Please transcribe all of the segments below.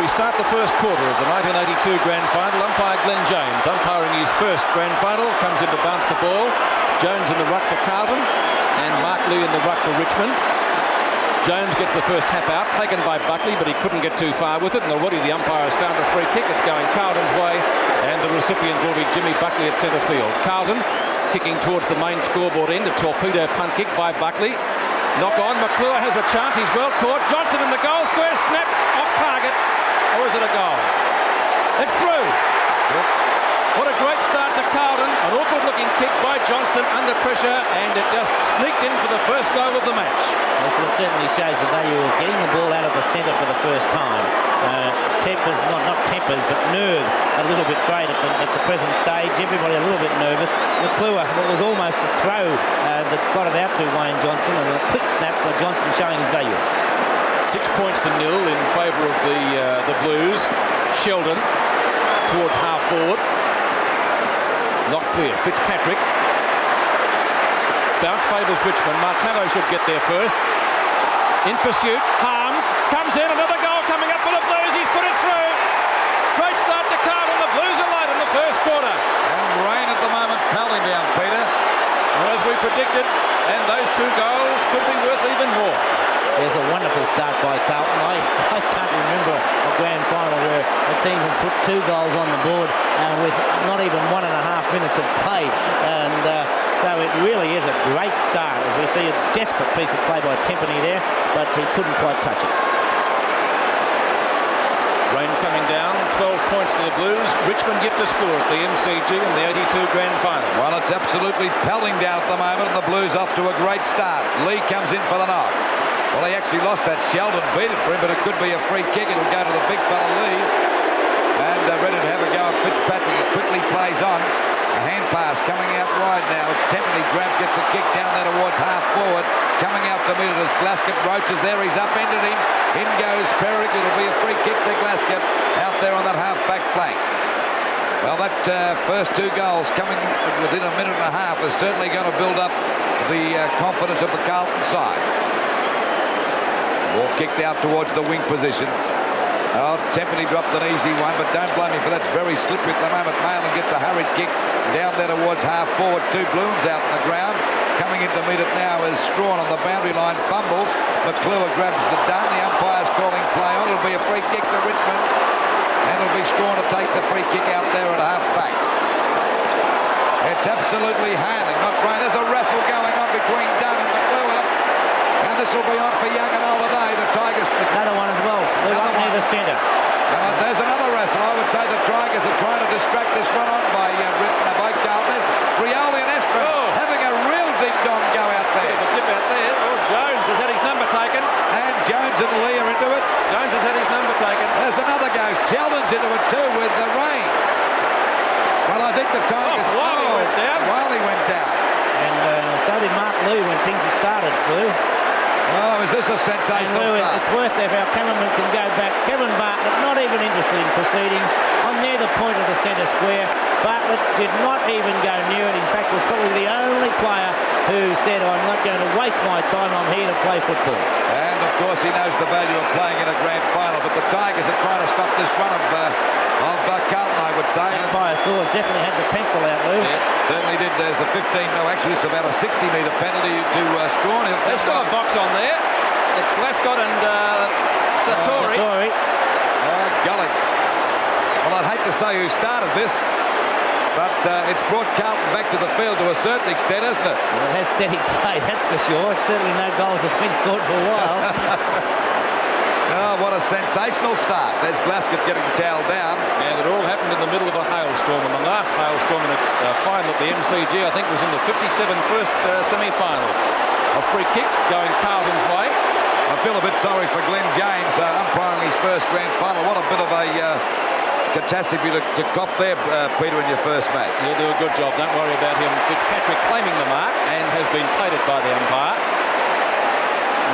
We start the first quarter of the 1982 Grand Final. Umpire Glenn James, umpiring his first Grand Final, comes in to bounce the ball. Jones in the ruck for Carlton and Mark Lee in the ruck for Richmond. Jones gets the first tap out, taken by Buckley, but he couldn't get too far with it, and already the umpire has found a free kick. It's going Carlton's way, and the recipient will be Jimmy Buckley at centre field. Carlton kicking towards the main scoreboard end, a torpedo punt kick by Buckley. Knock on, McClure has the chance, he's well caught. Johnson in the goal square, snaps off target. Or is it a goal? It's through. Yep. What a great start to Carlton. An awkward-looking kick by Johnston under pressure, and it just sneaked in for the first goal of the match. This one certainly shows the value of getting the ball out of the centre for the first time. Tempers, not tempers, but nerves a little bit frayed at the present stage. Everybody a little bit nervous. McClure, it was almost a throw that got it out to Wayne Johnson, and a quick snap by Johnson showing his value. 6 points to nil in favour of the Blues. Sheldon towards half forward. Not clear. Fitzpatrick. Bounce favours Richmond. Martello should get there first. In pursuit. Harms comes in. Another goal coming up for the Blues. He's put it through. Great start to Carlton. The Blues are late in the first quarter. And rain at the moment pelting down, Peter. Well, as we predicted, and those 2 goals could be worth even more. There's a wonderful start by Carlton. I can't remember a grand final where a team has put 2 goals on the board with not even 1.5 minutes of play. And so it really is a great start, as we see a desperate piece of play by Tempany there, but he couldn't quite touch it. Rain coming down, 12 points to the Blues. Richmond yet to score at the MCG in the 82 Grand Final. Well, it's absolutely pelting down at the moment, and the Blues off to a great start. Lee comes in for the knock. Well, he actually lost that. Sheldon beat it for him, but it could be a free kick. It'll go to the big fella Lee. And ready to have a go at Fitzpatrick. It quickly plays on. A hand pass coming out wide now. It's Tempany. Grab gets a kick down there towards half forward. Coming out to meet it as Glasgow. Roach is there. He's upended him. In goes Perrick. It'll be a free kick to Glasgow out there on that half-back flank. Well, that first 2 goals coming within a minute and a half is certainly going to build up the confidence of the Carlton side. Ball kicked out towards the wing position. Oh, Tempany dropped an easy one, but don't blame me for that's very slippery at the moment. Malin gets a hurried kick down there towards half forward. 2 balloons out in the ground. Coming in to meet it now is Strawn on the boundary line. Fumbles. McClure grabs the done. The umpire's calling play on. It'll be a free kick to Richmond. And it'll be Strawn to take the free kick out there at half back. It's absolutely hailing. Not great. There's a wrestle going on between Dunn and McClure. And this will be on for Young and Holiday. The Tigers. Another one as well. They're up near the centre. There's another wrestle. I would say the Tigers are trying to distract this one on by Carlton. There's Rioli and Espen having a real ding-dong go out there. Dip out there. Oh, Jones has had his number taken. And Jones and Lee are into it. Jones has had his number taken. There's another go. Sheldon's into it too with the Reigns. Well, I think the Tigers... Wiley went down. Wiley went down. And so did Mark Lou when things had started, Blue. Oh, is this a sensational start? It's worth if our cameraman can go back. Kevin Bartlett, not even interested in proceedings. On near the point of the centre square. Bartlett did not even go near it. In fact, was probably the only player who said, I'm not going to waste my time. I'm here to play football. And, of course, he knows the value of playing in a grand final. But the Tigers are trying to stop this run of Carlton, I would say. Umpire Saws definitely had the pencil out, Lou. Yes, certainly did. There's a 15, no, actually it's about a 60-metre penalty to Strawn. There's still a box on there. It's Glasgow and Satori. Oh, golly. Well, I'd hate to say who started this, but it's brought Carlton back to the field to a certain extent, hasn't it? Well, it has steady play, that's for sure. It's certainly no goals have been scored for a while. Oh, what a sensational start. There's Glasgow getting towelled down. And it all happened in the middle of a hailstorm. And the last hailstorm in a final at the MCG, I think, was in the 57 first semi-final. A free kick going Carlton's way. I feel a bit sorry for Glenn James, umpiring his first grand final. What a bit of a catastrophe to cop there, Peter, in your first match. He'll do a good job. Don't worry about him. Fitzpatrick claiming the mark and has been plated by the umpire.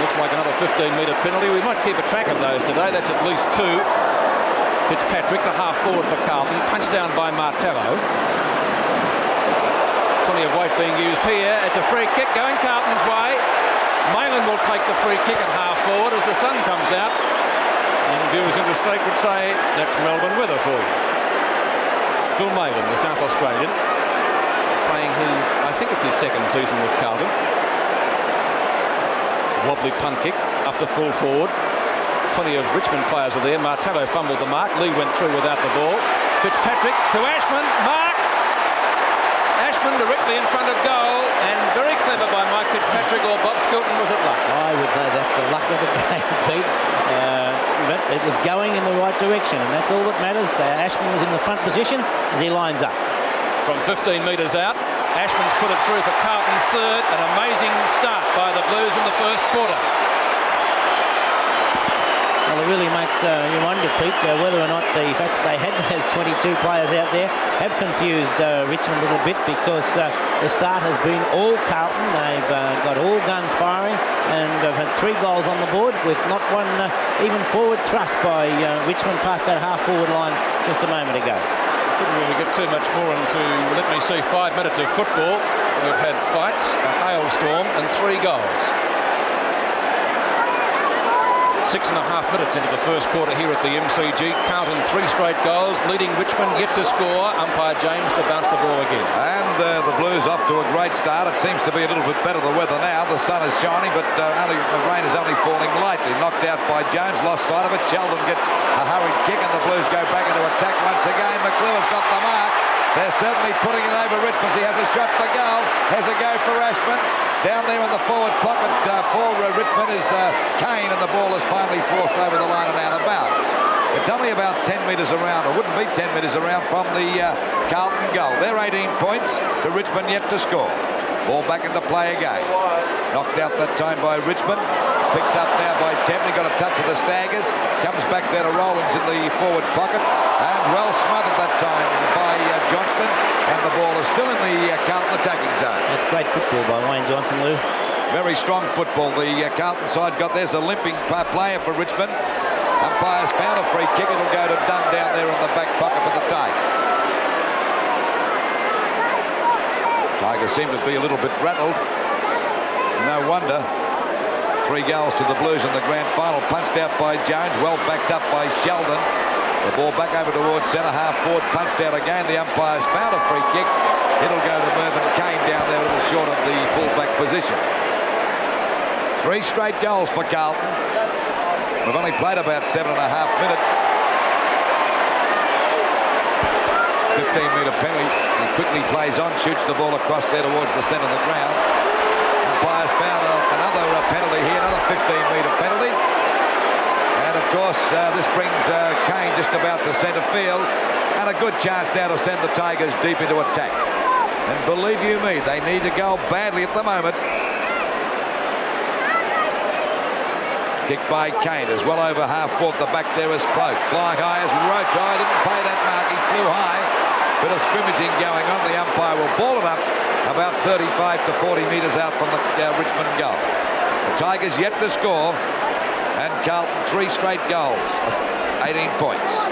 Looks like another 15-metre penalty. We might keep a track of those today. That's at least 2. Fitzpatrick to half forward for Carlton. Punched down by Martello. Plenty of weight being used here. It's a free kick going Carlton's way. Malin will take the free kick at half forward as the sun comes out. And viewers interstate would say that's Melbourne weather for you. Phil Maiden, the South Australian, playing his, I think it's his second season with Carlton. Wobbly punt kick up to full forward. Plenty of Richmond players are there. Martello fumbled the mark. Lee went through without the ball. Fitzpatrick to Ashman. Mark! Ashman directly in front of goal, and very clever by Mike Fitzpatrick, or Bob Skilton. Was it luck? I would say that's the luck of the game, Pete. But it was going in the right direction, and that's all that matters. Ashman was in the front position as he lines up. From 15 metres out, Ashman's put it through for Carlton's third. An amazing start by the Blues in the first quarter. Well, it really makes you wonder, Pete, whether or not the fact that they had those 22 players out there have confused Richmond a little bit, because the start has been all Carlton. They've got all guns firing, and they've had 3 goals on the board with not one even forward thrust by Richmond past that half-forward line just a moment ago. Couldn't really get too much more into, let me see, 5 minutes of football. We've had fights, a hailstorm, and 3 goals. 6.5 minutes into the first quarter here at the MCG. Carlton 3 straight goals, leading Richmond yet to score. Umpire James to bounce the ball again. And the Blues off to a great start. It seems to be a little bit better, the weather now. The sun is shining, but the rain is only falling lightly. Knocked out by Jones, lost sight of it. Sheldon gets a hurried kick, and the Blues go back into attack once again. McClure's got the mark. They're certainly putting it over Richmond. He has a shot for goal. Has a go for Ashman. Down there in the forward pocket for Richmond is Kane, and the ball is finally forced over the line and out of bounds. It's only about 10 metres around, or wouldn't be 10 metres around from the Carlton goal. They're 18 points to Richmond yet to score. Ball back into play again. Knocked out that time by Richmond. Picked up now by Tempney. Got a touch of the Staggers. Comes back there to Rollins in the forward pocket. And well smothered that time by Johnston. And the ball is still in the Carlton attacking zone. That's great football by Wayne Johnson, Lou. Very strong football. The Carlton side got, there's a limping player for Richmond. Umpire's found a free kick. It'll go to Dunn down there in the back pocket for the Tigers. Tigers seem to be a little bit rattled. No wonder. 3 goals to the Blues in the grand final. Punched out by Jones. Well backed up by Sheldon. The ball back over towards centre half forward. Punched out again. The umpire's found a free kick. It'll go to Mervyn Kane down there a little short of the full-back position. 3 straight goals for Carlton. We've only played about 7.5 minutes. 15-metre penalty. He quickly plays on, shoots the ball across there towards the centre of the ground. Umpire's found another penalty here, another 15-metre penalty. And of course, this brings Kane just about to centre field, and a good chance now to send the Tigers deep into attack. And believe you me, they need to go badly at the moment. Kick by Kane is well over half-forward. The back there is Cloak. Flying high as Roach. I didn't pay that mark. He flew high. Bit of scrimmaging going on. The umpire will ball it up about 35 to 40 metres out from the Richmond goal. The Tigers yet to score, and Carlton 3 straight goals, 18 points.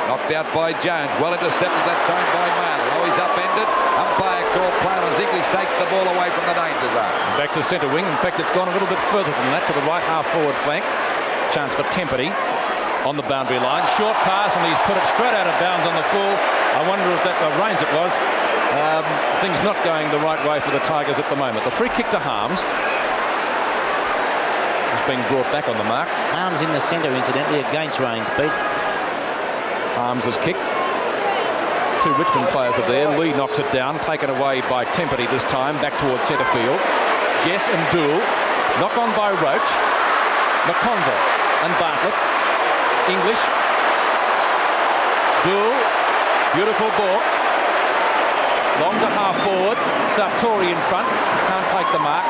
Knocked out by Jones. Well intercepted that time by Marley. Oh, he's upended. Umpire called play as English takes the ball away from the danger zone. Back to centre wing. In fact, it's gone a little bit further than that to the right half forward flank. Chance for Tempety on the boundary line. Short pass, and he's put it straight out of bounds on the full. I wonder if that Rains it was. Things not going the right way for the Tigers at the moment. The free kick to Harms has been brought back on the mark. Harms in the centre, incidentally, against Rains, Pete. Harms' kick. 2 Richmond players are there. Lee knocks it down, taken away by Tempety this time, back towards centre field. Jess and Dool. Knock on by Roach. McConville and Bartlett. English. Dool. Beautiful ball. Long to half forward. Sartori in front. Can't take the mark.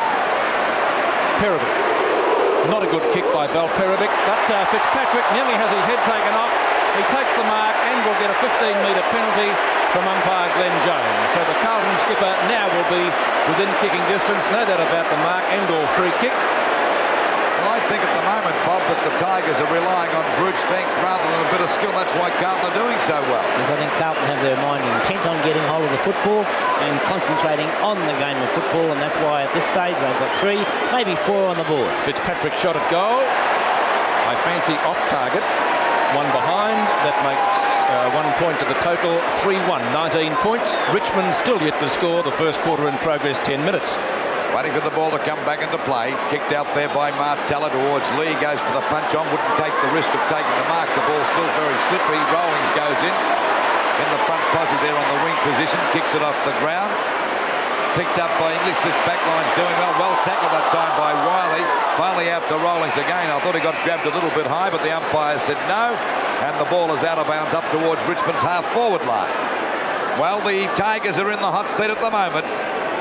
Perovic. Not a good kick by Val Perovic, but Fitzpatrick nearly has his head taken off. He takes the mark and will get a 15-metre penalty from umpire Glenn Jones. So the Carlton skipper now will be within kicking distance. No doubt about the mark and or free kick. Well, I think at the moment, Bob, that the Tigers are relying on brute strength rather than a bit of skill. That's why Carlton are doing so well. Because I think Carlton have their mind intent on getting hold of the football and concentrating on the game of football, and that's why at this stage they've got 3, maybe 4 on the board. Fitzpatrick shot at goal. I fancy off target. One behind. That makes 1 point to the total. 3-1. 19 points. Richmond still yet to score. The first quarter in progress. 10 minutes. Waiting for the ball to come back into play. Kicked out there by Martella towards Lee. Goes for the punch on. Wouldn't take the risk of taking the mark. The ball still very slippery. Rawlings goes in the front posse there on the wing position. Kicks it off the ground. Picked up by English. This back line's doing well. Well tackled that time by Wiley. Finally out to Rawlings again. I thought he got grabbed a little bit high, but the umpire said no. And the ball is out of bounds up towards Richmond's half-forward line. Well, the Tigers are in the hot seat at the moment.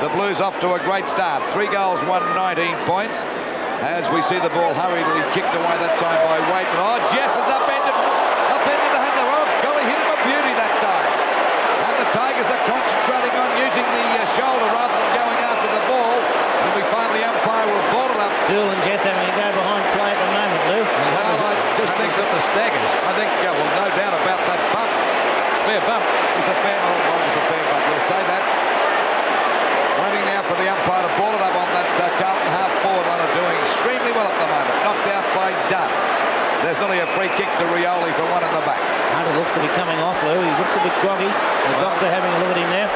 The Blues off to a great start. 3 goals, 19 points. As we see the ball hurriedly kicked away that time by Waitman. Oh, Jess is upended Hunter. Oh, golly, hit him a beauty that time. And the Tigers are concentrating on using the shoulder rather than going after the ball. And we find the umpire will ball it up. Dool and Jess having a go behind play at the moment, Lou. Well, I just think that the staggers. I think, well, no doubt about that bump. Fair bump. It was a fair bump. We'll say that. Waiting now for the umpire to ball it up on that Carlton half-forward line, are doing extremely well at the moment. Knocked out by Dunn. There's nearly a free kick to Rioli for one in the back. Hunter looks to be coming off, Lou. He looks a bit groggy. The doctor having a look at him there.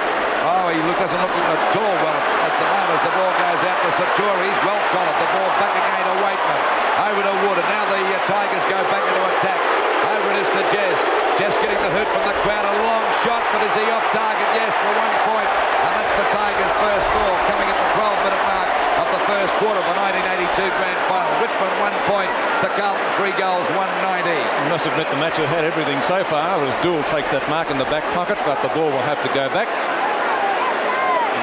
Oh, he doesn't look at all well at the moment as the ball goes out to Satura. He's well collared. The ball back again to Waitman. Over to Wood, and now the Tigers go back into attack. Over it is to Jess. Jess getting the hoot from the crowd. A long shot, but is he off target? Yes, for 1 point. And that's the Tigers' first goal coming at the 12-minute mark of the first quarter of the 1982 Grand Final. Richmond 1 point to Carlton, 3 goals, 190. You must admit the match has had everything so far as Dool takes that mark in the back pocket, but the ball will have to go back.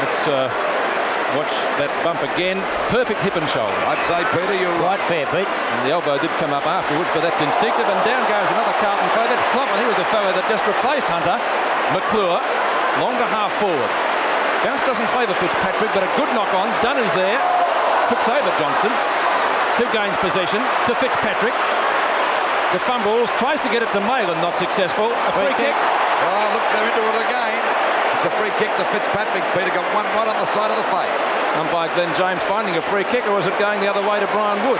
Let's watch that bump again. Perfect hip and shoulder. I'd say, Peter, you're Quite fair, Pete. And the elbow did come up afterwards, but that's instinctive. And down goes another Carlton player. That's Clough. He was the fellow that just replaced Hunter. McClure, longer half forward. Bounce doesn't favour Fitzpatrick, but a good knock on. Dunn is there. Trips over Johnston, who gains possession to Fitzpatrick. The fumbles, tries to get it to Malin, not successful. A free kick. Oh, look, they're into it again. It's a free kick to Fitzpatrick. Peter got one right on the side of the face. Umpire Glenn James finding a free kick, or is it going the other way to Brian Wood?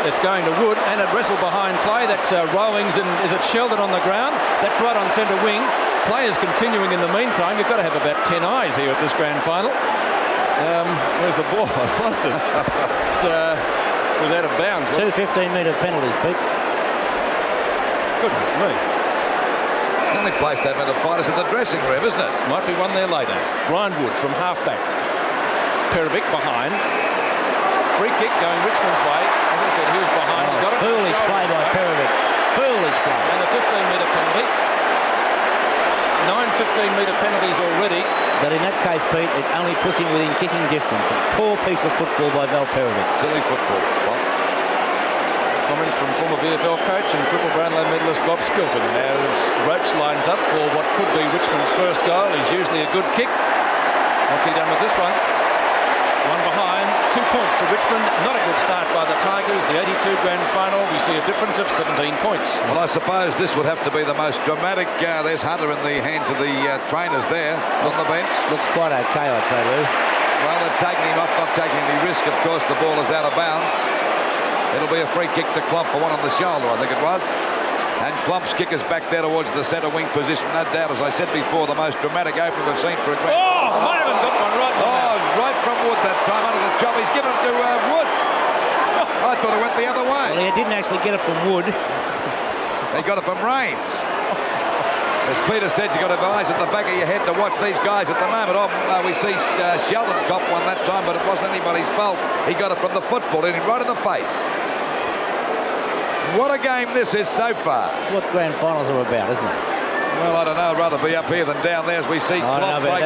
It's going to Wood, and it wrestled behind play. That's Rawlings, and is it Sheldon on the ground? That's right on centre wing. Players continuing in the meantime. You've got to have about 10 eyes here at this Grand Final. Where's the ball? I've lost it. It was out of bounds. 2 15-metre penalties, Pete. Goodness me. The only place they've had a fight is in the dressing room, isn't it? Might be one there later. Brian Wood from half-back. Perovic behind. Free kick going Richmond's way. As I said, he was behind. He got it. Foolish play by Perovic. Foolish play. And a 15-metre penalty. 9 15-metre penalties already. But in that case, Pete, it only puts him within kicking distance. A poor piece of football by Val Perovic. Silly football. Comments from former VFL coach and Triple Brownlow medalist Bob Skilton. As Roach lines up for what could be Richmond's first goal. He's usually a good kick. What's he done with this one? One behind, 2 points to Richmond. Not a good start by the Tigers. The 82 Grand Final, we see a difference of 17 points. Well, I suppose this would have to be the most dramatic. There's Hunter in the hands of the trainers there on the bench. Looks quite okay, I'd say, Lou. Well, they've taken him off, not taking any risk. Of course, the ball is out of bounds. It'll be a free kick to Klomp for one on the shoulder, I think it was. And Klomp's kick is back there towards the centre wing position. No doubt, as I said before, the most dramatic opening we've seen for a grand. Might have got one right. Right from Wood that time under the chop. He's given it to Wood. I thought it went the other way. Well, he didn't actually get it from Wood. He got it from Raines. As Peter said, you've got to have eyes at the back of your head to watch these guys at the moment. We see Sheldon cop one that time, but it wasn't anybody's fault. He got it from the football, hit him right in the face. What a game this is so far. It's what grand finals are about, isn't it? Well, I don't know. I'd rather be up here than down there as we see Klomp break.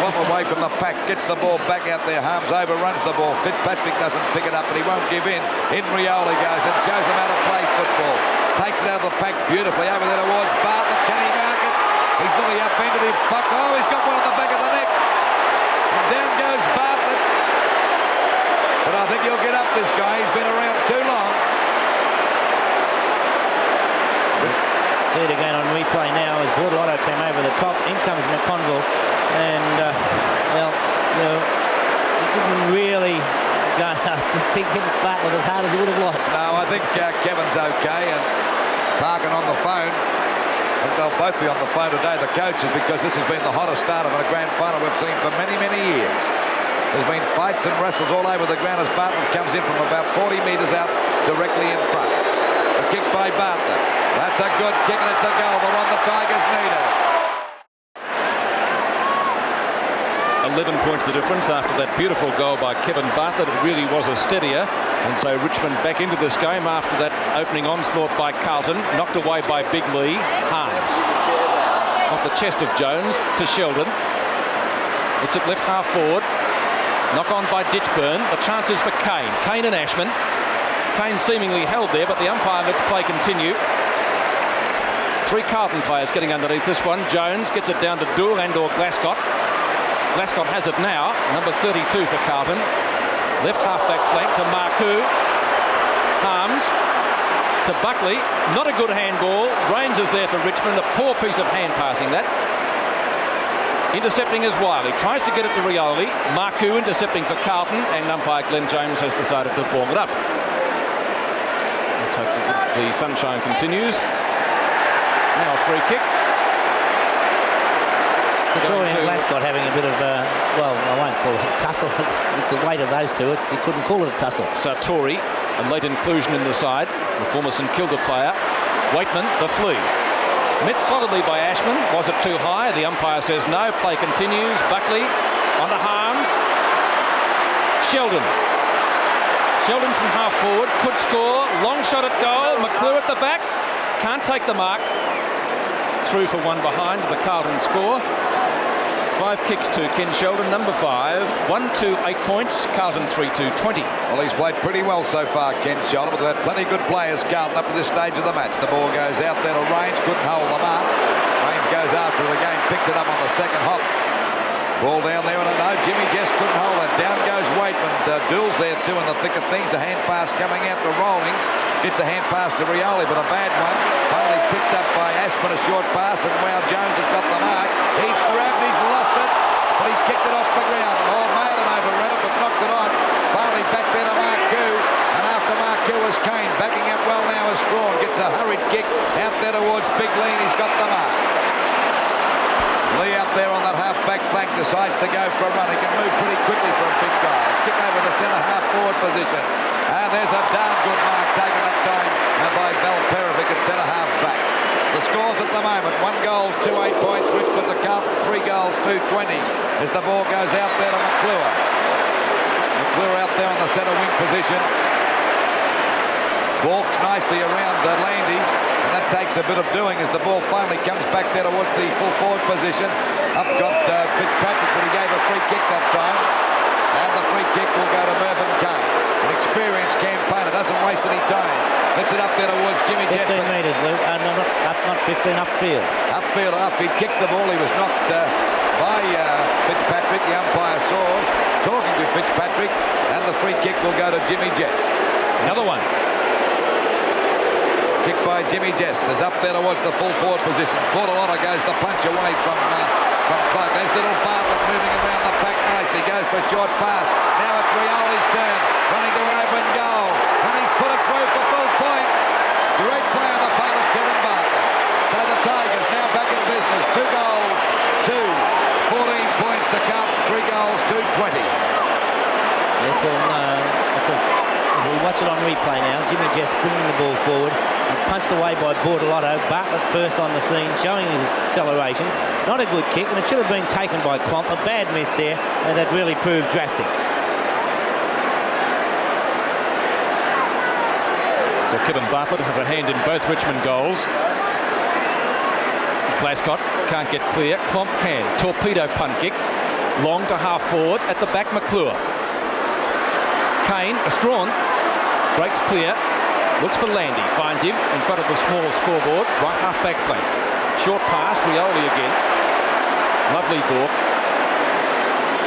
Klomp away from the pack, gets the ball back out there. Harms overruns the ball. Fitzpatrick doesn't pick it up, but he won't give in. In Rioli goes and shows him how to play football. Takes it out of the pack beautifully over there towards Bartlett. Can he mark it? He's nearly upended him. Puck. Oh, he's got one on the back of the neck. And down goes Bartlett. But I think he'll get up, this guy. He's been around too long. See it again on replay now as Bordelotto came over the top. In comes McConville. And, well, you know, it didn't really going. I think him Bartlett as hard as he would have liked. No, I think Kevin's okay, and Parkin on the phone. I think they'll both be on the phone today, the coaches, because this has been the hottest start of a grand final we've seen for many, many years. There's been fights and wrestles all over the ground as Bartlett comes in from about 40 metres out directly in front. The kick by Bartlett. That's a good kick, and it's a goal, the one the Tigers needed. 11 points the difference after that beautiful goal by Kevin Bartlett. It really was a steadier, and so Richmond back into this game after that opening onslaught by Carlton, knocked away by Big Lee. Harms off the chest of Jones to Sheldon. It's at left half forward. Knock on by Ditchburn. The chances for Kane. Kane and Ashman. Kane seemingly held there, but the umpire lets play continue. 3 Carlton players getting underneath this one. Jones gets it down to Dool and/or Glascott. Glascott has it now, number 32 for Carlton. Left half-back flank to Marcoux. Harms to Buckley. Not a good handball. Rains is there for Richmond. A poor piece of hand passing that. Intercepting is Wiley. Tries to get it to Rioli. Marcoux intercepting for Carlton, and umpire Glenn James has decided to ball it up. Let's hope that the sunshine continues. Now a free kick. Satori and Glascott having a bit of, well, I won't call it a tussle. With the weight of those two, you couldn't call it a tussle. Satori, a late inclusion in the side. The former St Kilda player. Waitman, the flea. Met solidly by Ashman. Was it too high? The umpire says no. Play continues. Buckley onto Harms. Sheldon. Sheldon from half forward. Could score. Long shot at goal. McClure at the back. Can't take the mark. Through for one behind the Carlton score. 5 kicks to Ken Sheldon, number 5. 1-2, 8 points. Carlton 3-2, 20. Well, he's played pretty well so far, Ken Sheldon, but they've had plenty of good players, Carlton, up to this stage of the match. The ball goes out there to Rains, couldn't hold the mark. Rains goes after it again, picks it up on the second hop. Ball down there, and no, Jimmy just couldn't hold it. Down goes Waitman. Dool's there too in the thick of things. A hand pass coming out to Rawlings. Gets a hand pass to Rioli, but a bad one. Finally picked up by Aspen, a short pass, and wow, Jones has got the mark. He's grabbed, he's lost it, but he's kicked it off the ground. Oh, Maiden overran it, but knocked it on. Finally back there to Marcoux, and after Marcoux is Kane. Backing up well now is Strawn. Gets a hurried kick out there towards Big Lee, and he's got the mark. Lee out there on that half-back flank decides to go for a run. He can move pretty quickly for a big guy. Kick over the centre half-forward position. And there's a darn good mark taken that time by Val Perovic at centre half-back. The scores at the moment, 1 goal, 2 8 points. Richmond to Carlton, 3 goals, 2 20. As the ball goes out there to McClure. McClure out there on the centre wing position. Walks nicely around Landy. And that takes a bit of doing as the ball finally comes back there towards the full forward position. Up got Fitzpatrick, but he gave a free kick that time. And the free kick will go to Mervyn Kane. An experienced campaigner, doesn't waste any time. Gets it up there towards Jimmy 15 Jesper. metres, Luke. Not 15, upfield. Upfield, after he kicked the ball, he was knocked by Fitzpatrick. The umpire saws, talking to Fitzpatrick. And the free kick will go to Jimmy Jess. Another one. Kick by Jimmy Jess is up there towards the full forward position. Bortolotta goes the punch away from Clark. There's little Bartlett moving around the pack nicely. Goes for a short pass. Now it's Rioli's turn. Running to an open goal. And he's put it through for full points. Great play on the part of Kevin Bartlett. So the Tigers now back in business. 2 goals, 14 points to Carlton. 3 goals, 20. Yes, well, as we watch it on replay now, Jimmy Jess bringing the ball forward. Punched away by Bortolotto. Bartlett first on the scene, showing his acceleration. Not a good kick, and it should have been taken by Klomp. A bad miss there, and that really proved drastic. So Kevin Bartlett has a hand in both Richmond goals. Glascott can't get clear. Klomp can. Torpedo punt kick. Long to half forward. At the back, McClure. Kane, Strawn, breaks clear. Looks for Landy, finds him in front of the small scoreboard, right half-back flank. Short pass, Rioli again. Lovely ball.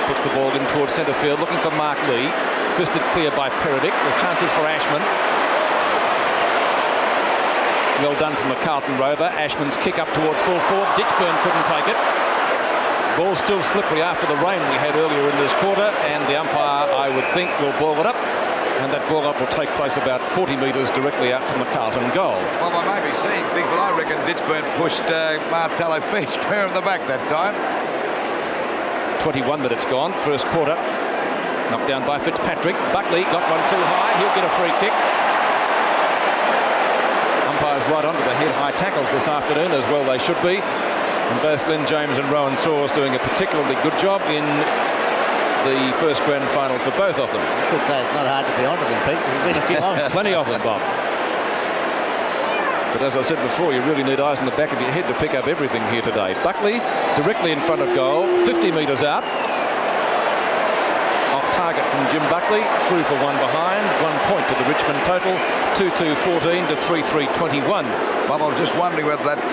Puts the ball in towards centre field, looking for Mark Lee. Fisted clear by Perovic, with chances for Ashman. Well done from the Carlton rover. Ashman's kick up towards full forward. Ditchburn couldn't take it. ball's still slippery after the rain we had earlier in this quarter, and the umpire, I would think, will ball it up. And that ball up will take place about 40 metres directly out from the Carlton goal. Well, I may be seeing things, but I reckon Ditchburn pushed Martello fair square in the back that time. 21 minutes gone, first quarter. Knocked down by Fitzpatrick. Buckley got one too high. He'll get a free kick. Umpires right onto the head-high tackles this afternoon, as well they should be. And both Glenn James and Rowan Sawers doing a particularly good job in the first grand final for both of them. You could say it's not hard to be onto them, Pete, because there's been a few of them. Plenty of them, Bob. But as I said before, you really need eyes in the back of your head to pick up everything here today. Buckley directly in front of goal, 50 metres out. Off target from Jim Buckley, through for one behind. 1 point to the Richmond total, 2-2-14 to 3-3-21. Bob, I was just wondering whether that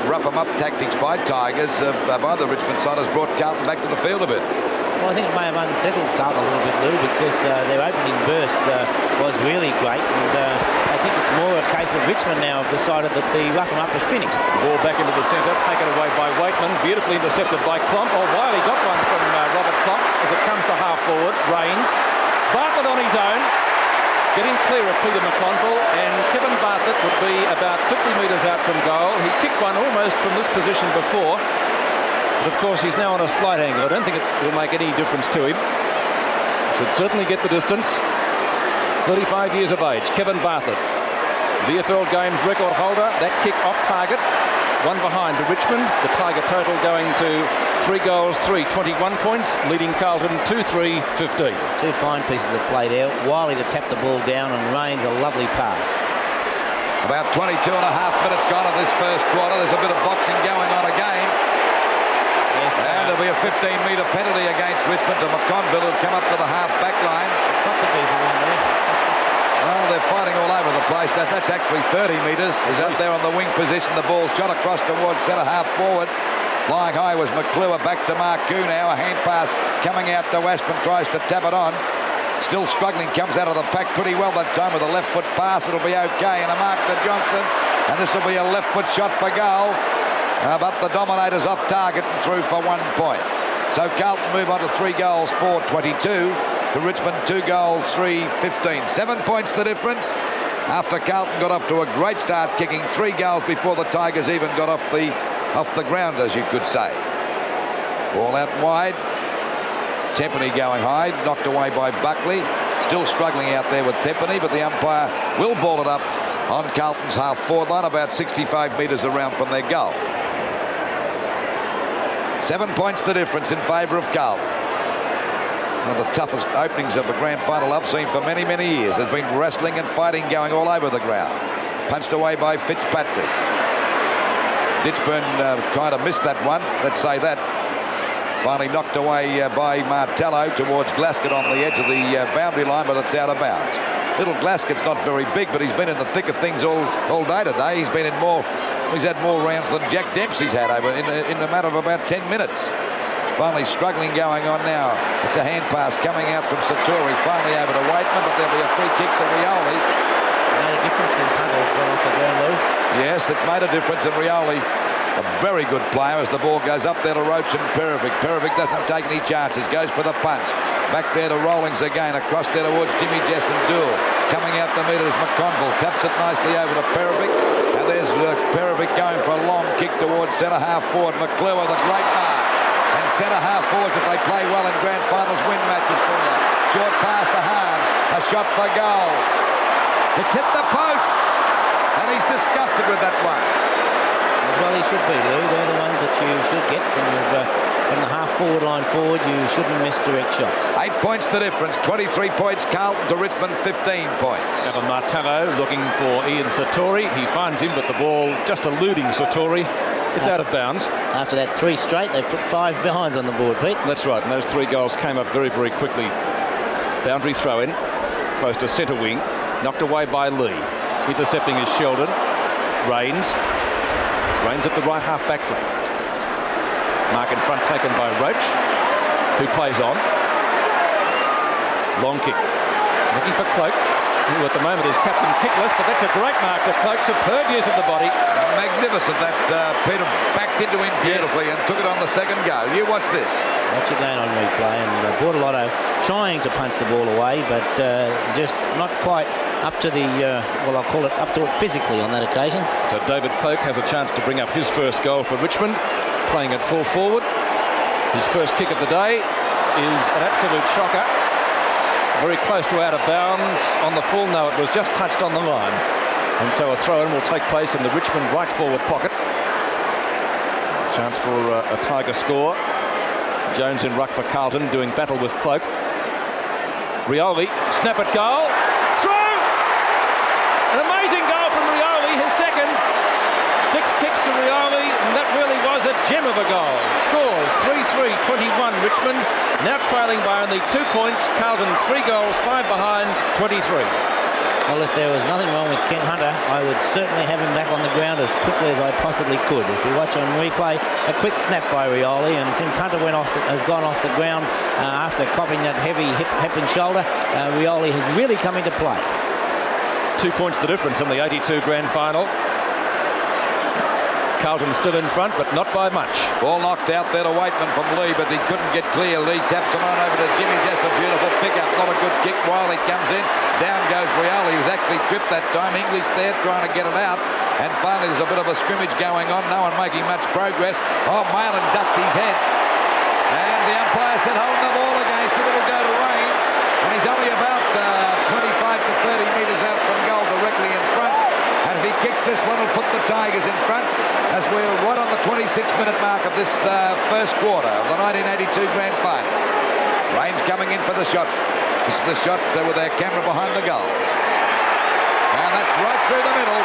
rough-em-up tactics by Tigers, by the Richmond side, has brought Carlton back to the field a bit. Well, I think it may have unsettled Carlton a little bit, Lou, because their opening burst was really great, and I think it's more a case of Richmond now have decided that the rough-em-up is finished. Ball back into the centre, taken away by Waitman, beautifully intercepted by Klomp. Oh, Wiley got one from Robert Klomp as it comes to half-forward. Rains. Bartlett on his own, getting clear of Peter McConville, and Kevin Bartlett would be about 50 metres out from goal. He kicked one almost from this position before. But of course, he's now on a slight angle. I don't think it will make any difference to him. Should certainly get the distance. 35 years of age, Kevin Bartlett. VFL Games record holder. That kick off target. One behind to Richmond. The Tiger total going to 3 goals, 21 points, leading Carlton 2-3-15. Two fine pieces of play there. Wiley to tap the ball down, and Rains a lovely pass. About 22 and a half minutes gone of this first quarter. There's a bit of boxing going on again. Yes, and there'll be a 15-metre penalty against Richmond to McConville, who'll come up to the half-back line. Got the decent one there. Well, they're fighting all over the place. That's actually 30 metres. He's out there on the wing position. The ball shot across towards centre half forward. Flying high was McClure. Back to Marcoux now. A hand pass coming out to Aspen. Tries to tap it on. Still struggling. Comes out of the pack pretty well that time with a left foot pass. It'll be okay. And a mark to Johnson. And this will be a left foot shot for goal. But the Dominators off target and through for 1 point. So Carlton move on to 3 goals, 4-22. To Richmond, 2 goals, 3-15. 7 points the difference. After Carlton got off to a great start, kicking 3 goals before the Tigers even got off the ground, as you could say. Ball out wide. Tempany going high, knocked away by Buckley. Still struggling out there with Tempany, but the umpire will ball it up on Carlton's half-forward line, about 65 metres around from their goal. 7 points the difference in favour of Carlton. One of the toughest openings of a grand final I've seen for many, many years. There's been wrestling and fighting going all over the ground. Punched away by Fitzpatrick. Ditchburn kind of missed that one, let's say that. Finally knocked away by Martello towards Glasgow on the edge of the boundary line, but it's out of bounds. Little Glasgott's not very big, but he's been in the thick of things all day today. He's been in more. He's had more rounds than Jack Dempsey's had over in a matter of about 10 minutes. Finally struggling going on now. It's a hand pass coming out from Satori. Finally over to Waitman, but there'll be a free kick to Rioli. Made a difference since Hunter's gone off the ground, Lou. Yes, it's made a difference, and Rioli, a very good player, as the ball goes up there to Roach and Perovic. Perovic doesn't take any chances, goes for the punch. Back there to Rawlings again, across there towards Jimmy Jessendoul. Coming out to meet it is McConville. Taps it nicely over to Perovic. And there's Perovic going for a long kick towards centre half forward. McClure with a great mark. And centre half forwards, if they play well in grand finals, win matches for you. Short pass to Harms. A shot for goal. It's hit the post. And he's disgusted with that one. Well, he should be, Lou. They're the ones that you should get when you've from the half-forward line forward. You shouldn't miss direct shots. 8 points the difference. 23 points Carlton to Richmond, 15 points. Evan Martello looking for Ian Satori. He finds him, but the ball just eluding Satori. It's out of bounds. After that 3 straight, they've put 5 behinds on the board, Pete. That's right, and those 3 goals came up very, very quickly. Boundary throw-in, close to centre wing, knocked away by Lee. Intercepting is Sheldon. Rains at the right half-back flank. Mark in front taken by Roach, who plays on. Long kick. Looking for Cloak. who at the moment is captain kickless, but that's a great mark to Cloak. Superb use of the body. Magnificent. That Peter backed into him beautifully and took it on the second go. You watch this. Watch it again on replay, and Bortolotto trying to punch the ball away, but just not quite up to the, well, I'll call it up to it physically on that occasion. So David Cloak has a chance to bring up his first goal for Richmond, playing at full forward. His first kick of the day is an absolute shocker. Very close to out of bounds on the full. No, it was just touched on the line. And so a throw-in will take place in the Richmond right forward pocket. Chance for a Tiger score. Jones in ruck for Carlton, doing battle with Cloak. Rioli, snap at goal. Through! An amazing goal from Rioli, his second. 6 kicks to Rioli, and that really was a gem of a goal. Scores 3-3, 21 Richmond. Now trailing by only 2 points. Carlton 3 goals, 5 behind, 23. Well, if there was nothing wrong with Kent Hunter, I would certainly have him back on the ground as quickly as I possibly could. If you watch on replay, a quick snap by Rioli, and since Hunter has gone off the ground after copping that heavy hip and shoulder, Rioli has really come into play. 2 points the difference in the 82 Grand Final. Carlton still in front, but not by much. Ball knocked out there to Waitman from Lee, but he couldn't get clear. Lee taps him on over to Jimmy Jess. A beautiful pickup, not a good kick. Wiley comes in. Down goes Rioli, who's actually tripped that time. English there trying to get it out. And finally there's a bit of a scrimmage going on. No one making much progress. Oh, Malin ducked his head. And the umpire said holding the ball against him. It'll go to range. And he's only about 25 to 30 metres out from goal, directly in front. And if he kicks this one, he'll put the Tigers in front, as we're right on the 26-minute mark of this first quarter of the 1982 Grand Final. Raines coming in for the shot. This is the shot with their camera behind the goals. And that's right through the middle.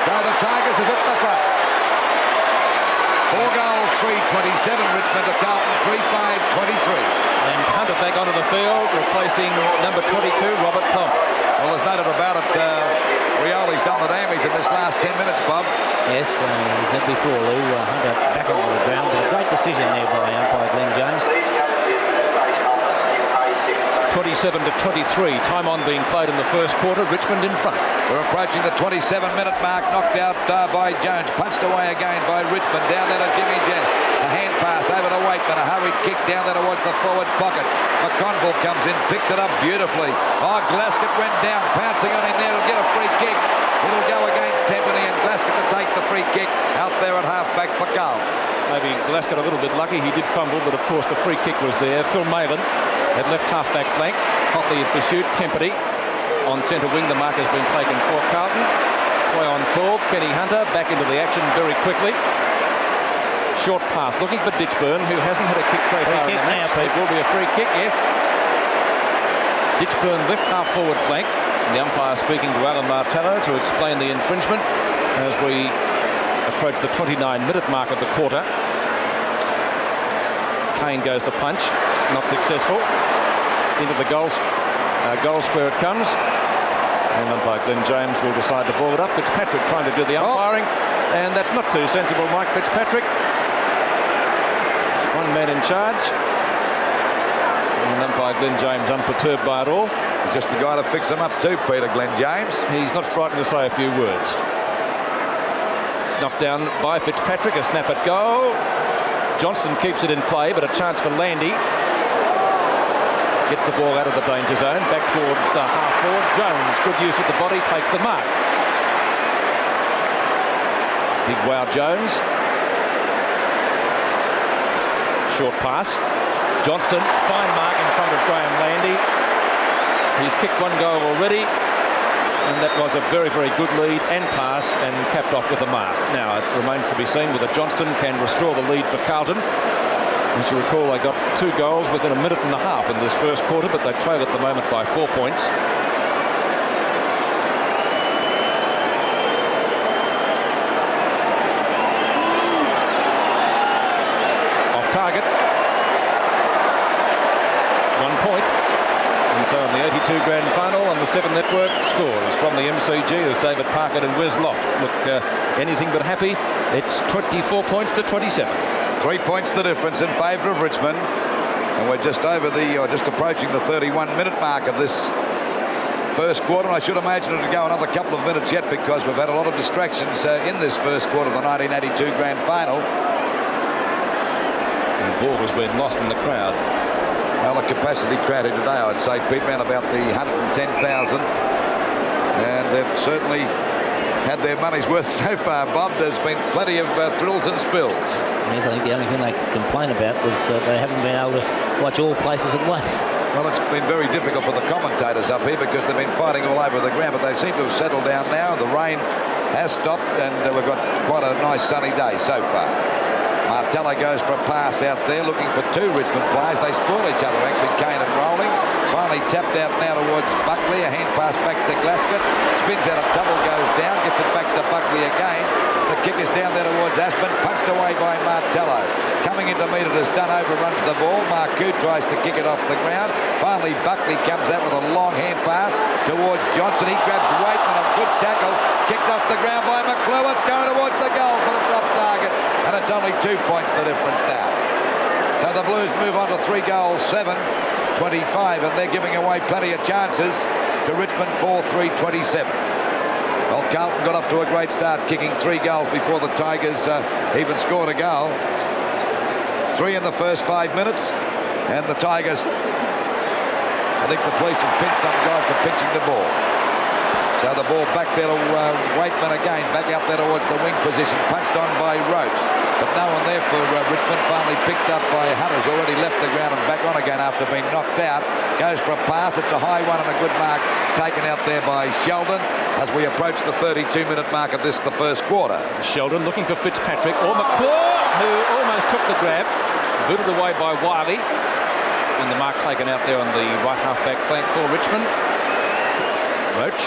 So the Tigers have hit the front. 4 goals, 3-27. Richmond to Carlton, 3-5-23. And Hunter back onto the field, replacing number 22, Robert Plump. Well, there's no doubt about it. Rioli's done the damage in this last 10 minutes, Bob. Yes, as said before, Lou, Hunter back onto the ground. But a great decision there by umpire Glenn Jones. 27 to 23. Time on being played in the first quarter. Richmond in front. We're approaching the 27-minute mark. Knocked out by Jones. Punched away again by Richmond. Down there to Jimmy Jess. A hand pass over to Waitman. A hurried kick down there towards the forward pocket. McConville comes in, picks it up beautifully. Oh, Glasgow went down, pouncing on him there. He'll get a free kick. It'll go against Tempany, and Glasgow to take the free kick out there at half-back for Carl. Maybe Glasgow a little bit lucky. He did fumble, but of course the free kick was there. Phil Malin at left half-back flank. Hotley in pursuit. Tempany on centre wing. The mark has been taken for Carlton. Play on call. Kenny Hunter back into the action very quickly. Short pass, looking for Ditchburn, who hasn't had a kick so far in the match. It will be a free kick, yes. Ditchburn left half forward flank. And the umpire speaking to Alan Martello to explain the infringement as we approach the 29-minute mark of the quarter. Kane goes the punch, not successful. Into the goal square it comes. And umpire Glenn James will decide to ball it up. Fitzpatrick trying to do the umpiring. And that's not too sensible, Mike Fitzpatrick. One man in charge. And umpire Glenn James unperturbed by it all. He's just the guy to fix them up too, Peter, Glenn James. He's not frightened to say a few words. Knocked down by Fitzpatrick, a snap at goal. Johnson keeps it in play, but a chance for Landy. Gets the ball out of the danger zone, back towards half forward. Jones, good use of the body, takes the mark. Big wow Jones. Short pass. Johnston, fine mark in front of Graham Landy. He's kicked 1 goal already. And that was a very, very good lead and pass, and capped off with a mark. Now it remains to be seen whether Johnston can restore the lead for Carlton. As you recall, they got 2 goals within a minute and a half in this first quarter, but they trail at the moment by 4 points. Off target. 1 point. And so in the 82 Grand Final on the 7 Network, scores from the MCG as David Parker and Wes Lofts look anything but happy. It's 24 points to 27. 3 points the difference in favour of Richmond. And we're just over just approaching the 31-minute mark of this first quarter. I should imagine it'll go another couple of minutes yet because we've had a lot of distractions in this first quarter of the 1982 Grand Final. And the ball has been lost in the crowd. Well, the capacity crowd here today, I'd say, Pete, around about the 110,000. And they've certainly had their money's worth so far, Bob. There's been plenty of thrills and spills. Yes, I think the only thing they could complain about was they haven't been able to watch all places at once. Well, it's been very difficult for the commentators up here because they've been fighting all over the ground, but they seem to have settled down now. The rain has stopped, and we've got quite a nice sunny day so far. Martello goes for a pass out there, looking for two Richmond players. They spoil each other, actually, Kane and Rawlings. Finally tapped out now towards Buckley. A hand pass back to Glasgow. Spins out of trouble, goes down, gets it back to Buckley again. The kick is down there towards Aspen, punched away by Martello. Coming into meet it as Dunn overruns the ball. Marcoux tries to kick it off the ground. Finally, Buckley comes out with a long hand pass towards Johnson. He grabs Waitman, a good tackle. Kicked off the ground by McClure. It's going towards the goal, but it's off target. And it's only 2 points the difference now. So the Blues move on to 3 goals, 7-25, and they're giving away plenty of chances to Richmond 4-3-27. Well, Carlton got off to a great start, kicking 3 goals before the Tigers even scored a goal. 3 in the first 5 minutes, and the Tigers, I think the police have pinched some guy for pinching the ball. So the ball back there to Waitman again, back out there towards the wing position, punched on by Roach. But no one there for Richmond. Finally picked up by Hunter's already left the ground and back on again after being knocked out. Goes for a pass. It's a high one and a good mark taken out there by Sheldon as we approach the 32-minute mark of this, the first quarter. Sheldon looking for Fitzpatrick or McClure, who almost took the grab. Booted away by Wiley. And the mark taken out there on the right half-back flank for Richmond. Roach.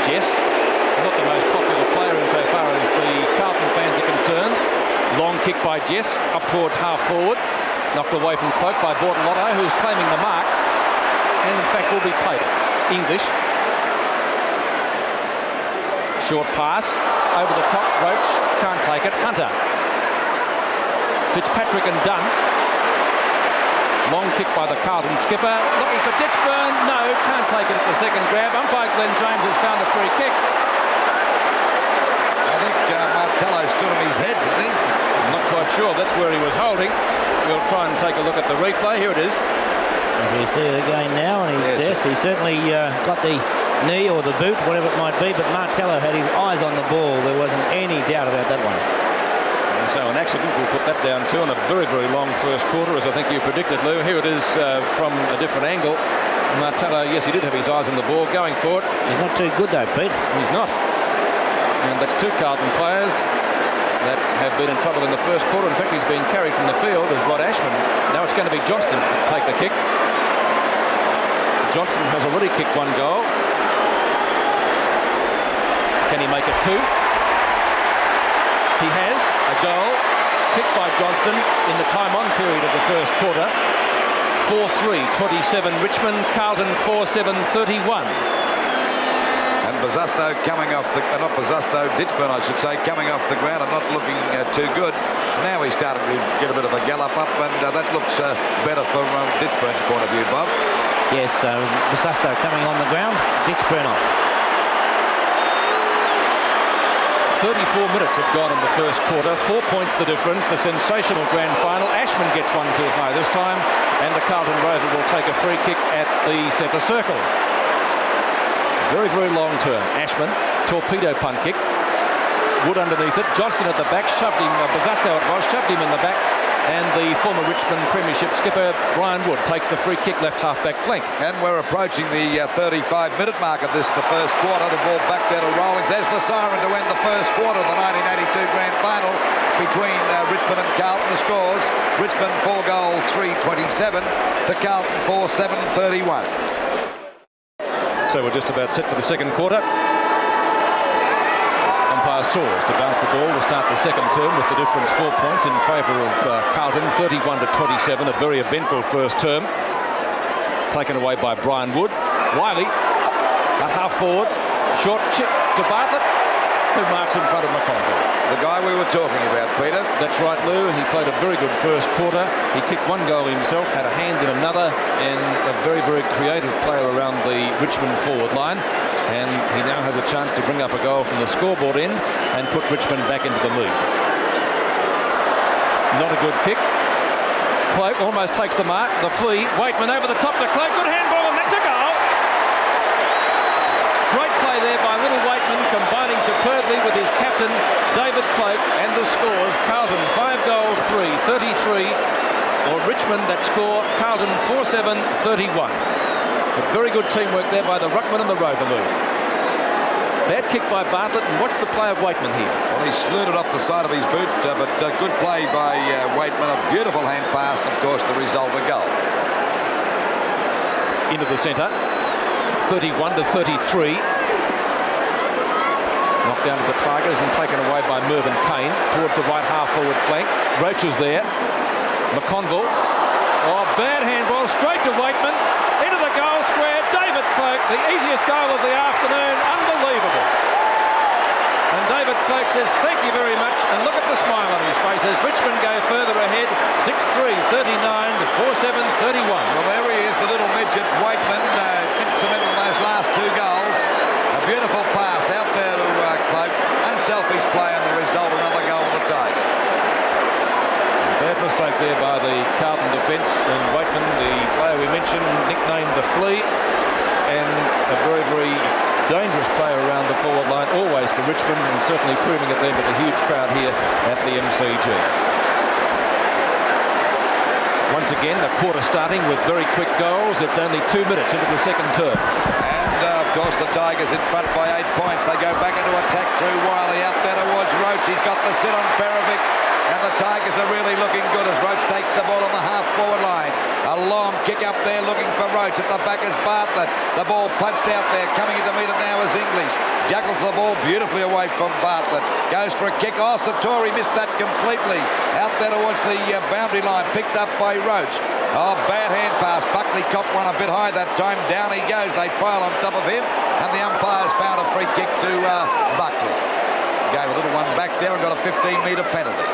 Jess, not the most popular player insofar as the Carlton fans are concerned. Long kick by Jess, up towards half-forward. Knocked away from Cloak by Bortolotto, who's claiming the mark. And in fact will be played it. English. Short pass. Over the top. Roach can't take it. Hunter. Fitzpatrick and Dunn. Long kick by the Carlton skipper. Looking for Ditchburn. No, can't take it at the second grab. Umpire Glenn James has found a free kick. I think Martello stood on his head, didn't he? I'm not quite sure. That's where he was holding. We'll try and take a look at the replay. Here it is. As we see it again now, and he certainly got the knee or the boot, whatever it might be, but Martello had his eyes on the ball. There wasn't any doubt about that one. And so an accident, we'll put that down too, on a very, very long first quarter, as I think you predicted, Lou. Here it is from a different angle. Martello, yes, he did have his eyes on the ball, going for it. He's not too good though, Pete. He's not. And that's 2 Carlton players that have been in trouble in the first quarter. In fact, he's been carried from the field as Rod Ashman. Now it's going to be Johnston to take the kick. Johnson has already kicked 1 goal. Can he make it 2? He has a goal kicked by Johnston in the time-on period of the first quarter. 4-3, 27 Richmond, Carlton 4-7, 31. And Basusto coming off the, not Basusto, Ditchburn I should say, coming off the ground and not looking too good. Now he's starting to get a bit of a gallop up, and that looks better from Ditchburn's point of view, Bob. Yes, Basusto coming on the ground, Ditchburn off. 34 minutes have gone in the first quarter. 4 points the difference. A sensational grand final. Ashman gets 1 too high this time, and the Carlton Rover will take a free kick at the centre circle. Very, very long term. Ashman, torpedo punt kick. Wood underneath it. Johnston at the back, shoved him. Basusto it was, shoved him in the back. And the former Richmond Premiership skipper, Brian Wood, takes the free kick left half-back flank. And we're approaching the 35-minute mark of this, the first quarter. The ball back there to Rawlings. There's the siren to end the first quarter of the 1982 Grand Final between Richmond and Carlton. The scores, Richmond 4 goals, 3-27. To Carlton 4-7, 31. So we're just about set for the second quarter. Soars to bounce the ball to start the second term with the difference 4 points in favour of Carlton, 31-27, a very eventful first term. Taken away by Brian Wood. Wiley at half forward, short chip to Bartlett. who marks in front of McConville. The guy we were talking about, Peter. That's right, Lou. He played a very good first quarter. He kicked one goal himself, had a hand in another, and a very, very creative player around the Richmond forward line. And he now has a chance to bring up a goal from the scoreboard end and put Richmond back into the lead. Not a good kick. Cloak almost takes the mark. The flea. Waitman over the top to Cloak. Good handball, and that's a goal. Great play there by little Waitman, combining superbly with his captain, David Cloak, and the scores. Carlton 5 goals, 3, 33. Or Richmond that score, Carlton 4-7, 31. But very good teamwork there by the ruckman and the Roverloo. Bad kick by Bartlett, and what's the play of Waitman here? Well, he slewed it off the side of his boot, but a good play by Waitman. A beautiful hand pass, and of course the result, a goal. Into the centre, 31-33. Knocked down to the Tigers and taken away by Mervyn Kane towards the right half forward flank. Roach is there. McConville. Oh, bad handball straight to Waitman. Into the goal square. David Cloak, the easiest goal of the afternoon. Unbelievable. And David Cloak says, thank you very much. And look at the smile on his face as Richmond go further ahead. 6-3, 39 to 4-7, 31. Well, there he is, the little midget Waitman, instrumental in those last 2 goals. A beautiful pass out there to Cloak. Unselfish play, and the result, another goal of the Tigers. Bad mistake there by the Carlton defence, and Waitman, the player we mentioned, nicknamed the Flea, and a very, very dangerous player around the forward line, always for Richmond, and certainly proving it then with a huge crowd here at the MCG. Once again, a quarter starting with very quick goals. It's only 2 minutes into the second term. And, of course, the Tigers in front by 8 points. They go back into attack through Wiley, out there towards Roach. He's got the sit on Perovic. And the Tigers are really looking good as Roach takes the ball on the half-forward line. A long kick up there looking for Roach. At the back is Bartlett. The ball punched out there. Coming in to meet it now is English. Juggles the ball beautifully away from Bartlett. Goes for a kick. Oh, Satori missed that completely. Out there towards the boundary line. Picked up by Roach. Oh, bad hand pass. Buckley copped one a bit high that time. Down he goes. They pile on top of him. And the umpires found a free kick to Buckley. Gave a little one back there and got a 15-metre penalty.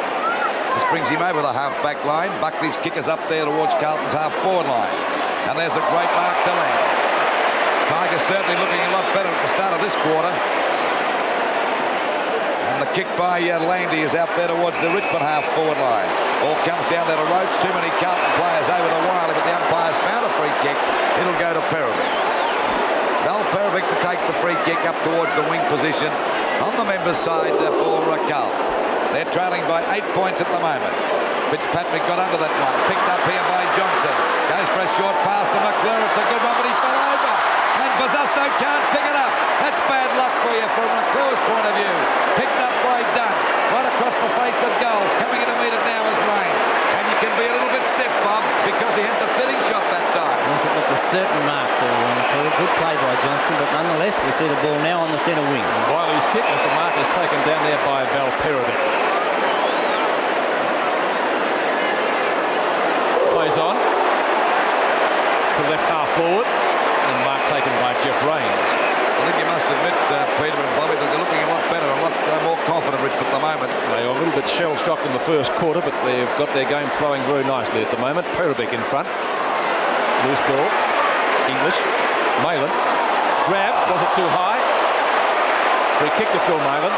This brings him over the half-back line. Buckley's kick is up there towards Carlton's half-forward line. And there's a great mark to land. Tigers certainly looking a lot better at the start of this quarter. And the kick by Landy is out there towards the Richmond half-forward line. All comes down there to Roach. Too many Carlton players over to Wiley, but the umpires found a free kick. It'll go to Perovic. They'll Perovic to take the free kick up towards the wing position on the members' side for Carlton. They're trailing by 8 points at the moment. Fitzpatrick got under that one. Picked up here by Johnson. Goes for a short pass to McClure. It's a good one, but he fell over. And Bosusto can't pick it up. That's bad luck for you from McClure's point of view. Picked up by Dunn. Right across the face of goals. Coming in to meet it now is Range. And you can be a little bit stiff, Bob, because he had the sitting shot that time. Yes, it looked a certain mark to McClure. Good play by Johnson, but nonetheless, we see the ball now on the centre wing. Wiley's kick as the mark is taken down there by Val Perovic. Plays on to left half forward, and mark taken by Jeff Rains. I think you must admit, Peter and Bobby, that they're looking a lot better, a lot more confident, Richmond, at the moment. They are a little bit shell-shocked in the first quarter, but they've got their game flowing very nicely at the moment. Perovic in front. Loose ball. English. Malin. Grab. Was it too high? Free kick to Phil Malin.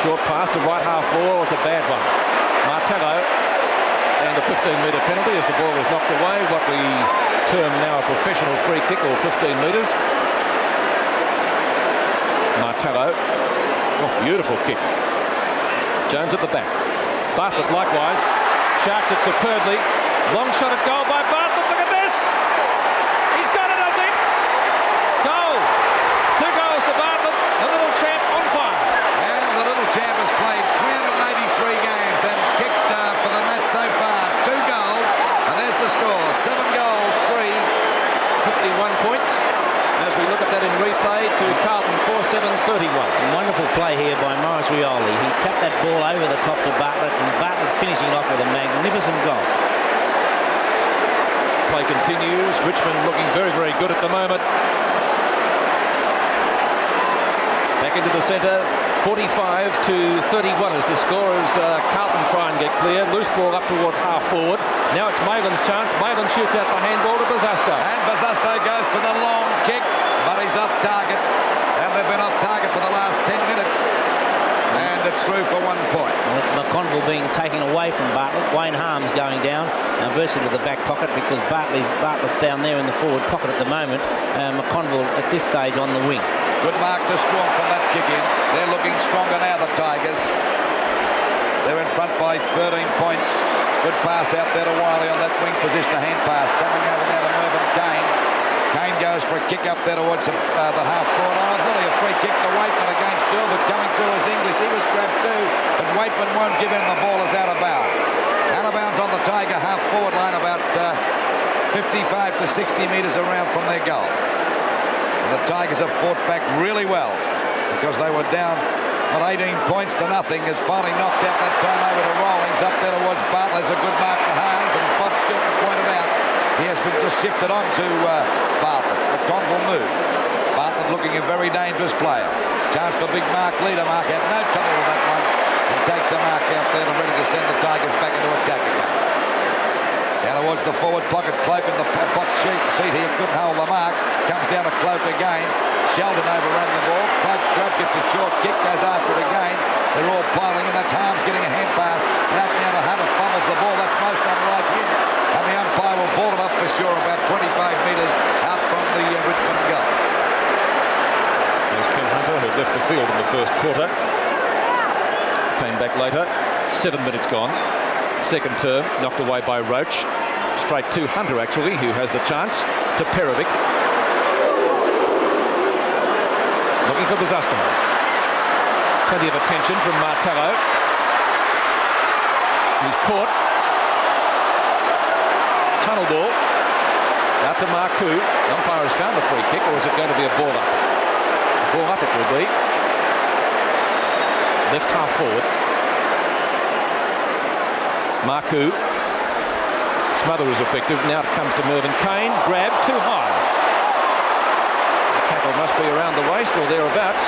Short pass to right half forward. It's a bad one. Martello. And a 15-metre penalty as the ball is knocked away. What we term now a professional free kick, or 15 metres. Martello. Oh, beautiful kick. Jones at the back. Bartlett likewise. Sharks it superbly. Long shot at goal by Bartlett. Look at this. He's got it, I think. Goal. 2 goals to Bartlett. The little champ on fire. And the little champ has played 383 games and kicked for the match so far 2 goals. And there's the score. 7 goals, 3. 51 points. As we look at that in replay to Carlton 4-7-31. Wonderful play here by Morris Rioli. He tapped that ball over the top to Bartlett, and Bartlett finishing off with a magnificent goal. Play continues. Richmond looking very, very good at the moment. Back into the centre, 45 to 31 is the score as Carlton try and get clear. Loose ball up towards half forward. Now it's Maitland's chance. Maitland shoots out the handball to Bazasto. And Bazasto goes for the long kick, but he's off target. And they've been off target for the last 10 minutes. And it's through for 1 point. With McConville being taken away from Bartlett, Wayne Harms going down, Versity to the back pocket because Bartlett's down there in the forward pocket at the moment. McConville at this stage on the wing. Good mark to Strong from that kick in. They're looking stronger now, the Tigers. They're in front by 13 points. Good pass out there to Wiley on that wing position, a hand pass. Coming over now to Mervyn Kane. Kane goes for a kick up there towards the half forward. Oh, it's only a free kick to Waitman against Dilbert. Coming through is English. He was grabbed too, but Waitman won't give in. The ball is out of bounds. Out of bounds on the Tiger half forward line, about 55 to 60 metres around from their goal. And the Tigers have fought back really well because they were down 18 points to nothing. Has finally knocked out that time over to Rawlings. Up there towards Bartlett. There's a good mark to Harms, and as Bob Skilton pointed out, he has been just shifted on to Bartlett. McConville moved. Bartlett looking a very dangerous player. Chance for big Mark Lee to mark out. No trouble with that one. And takes a mark out there and ready to send the Tigers back into attack again. Down towards the forward pocket. Cloak in the box seat here. Couldn't hold the mark. Comes down to Cloak again. Sheldon overran the ball. Cloak's grab, gets a short kick, goes after it again. They're all piling in. That's Harms getting a hand pass. Out now to Hunter, fumbles the ball. That's most unlike him. And the umpire will ball it up for sure about 25 metres out from the Richmond goal. There's Ken Hunter, who left the field in the first quarter. Came back later. 7 minutes gone. Second term, knocked away by Roach. Straight to Hunter, actually, who has the chance. To Perovic. Looking for Bazasto. Plenty of attention from Martello. He's caught. Tunnel ball. Out to Marcoux. The umpire has found the free kick, or is it going to be a ball up? A ball up it will be. Left half forward. Marcoux. Smother is effective. Now it comes to Mervyn Kane. Grab too high. The tackle must be around the waist or thereabouts.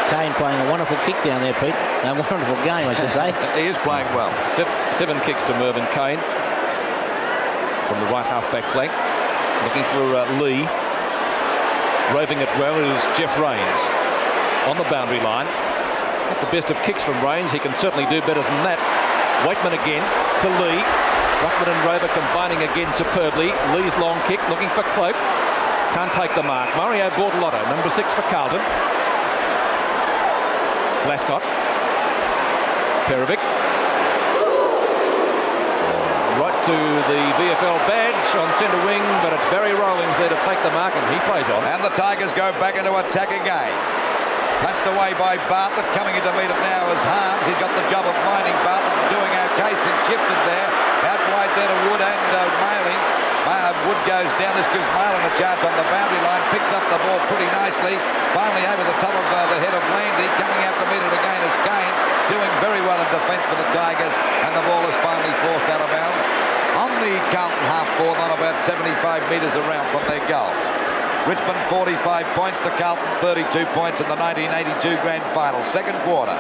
Kane playing a wonderful kick down there, Pete. A wonderful game, I should say. He is playing well. Seven kicks to Mervyn Kane from the right half-back flank. Looking for Lee. Roving it well is Jeff Rains on the boundary line. Not the best of kicks from Rains. He can certainly do better than that. Waitman again to Lee. Ruckman and Rover combining again superbly. Lee's long kick looking for Cloak. Can't take the mark. Mario Bortolotto, number 6 for Carlton. Glascott. Perovic. Right to the VFL badge on centre wing, but it's Barry Rawlings there to take the mark, and he plays on. And the Tigers go back into attack again. Punched away by Bartlett. Coming in to meet it now is Harms. He's got the job of minding Bartlett and doing okay since shifted there. Out wide there to Wood and Mailing. Wood goes down. This gives Mailing a chance on the boundary line. Picks up the ball pretty nicely. Finally over the top of the head of Landy. Coming out to meet it again is Kane. Doing very well in defence for the Tigers. And the ball is finally forced out of bounds. On the Carlton half forward, on about 75 metres around from their goal. Richmond 45 points to Carlton 32 points in the 1982 Grand Final. Second quarter.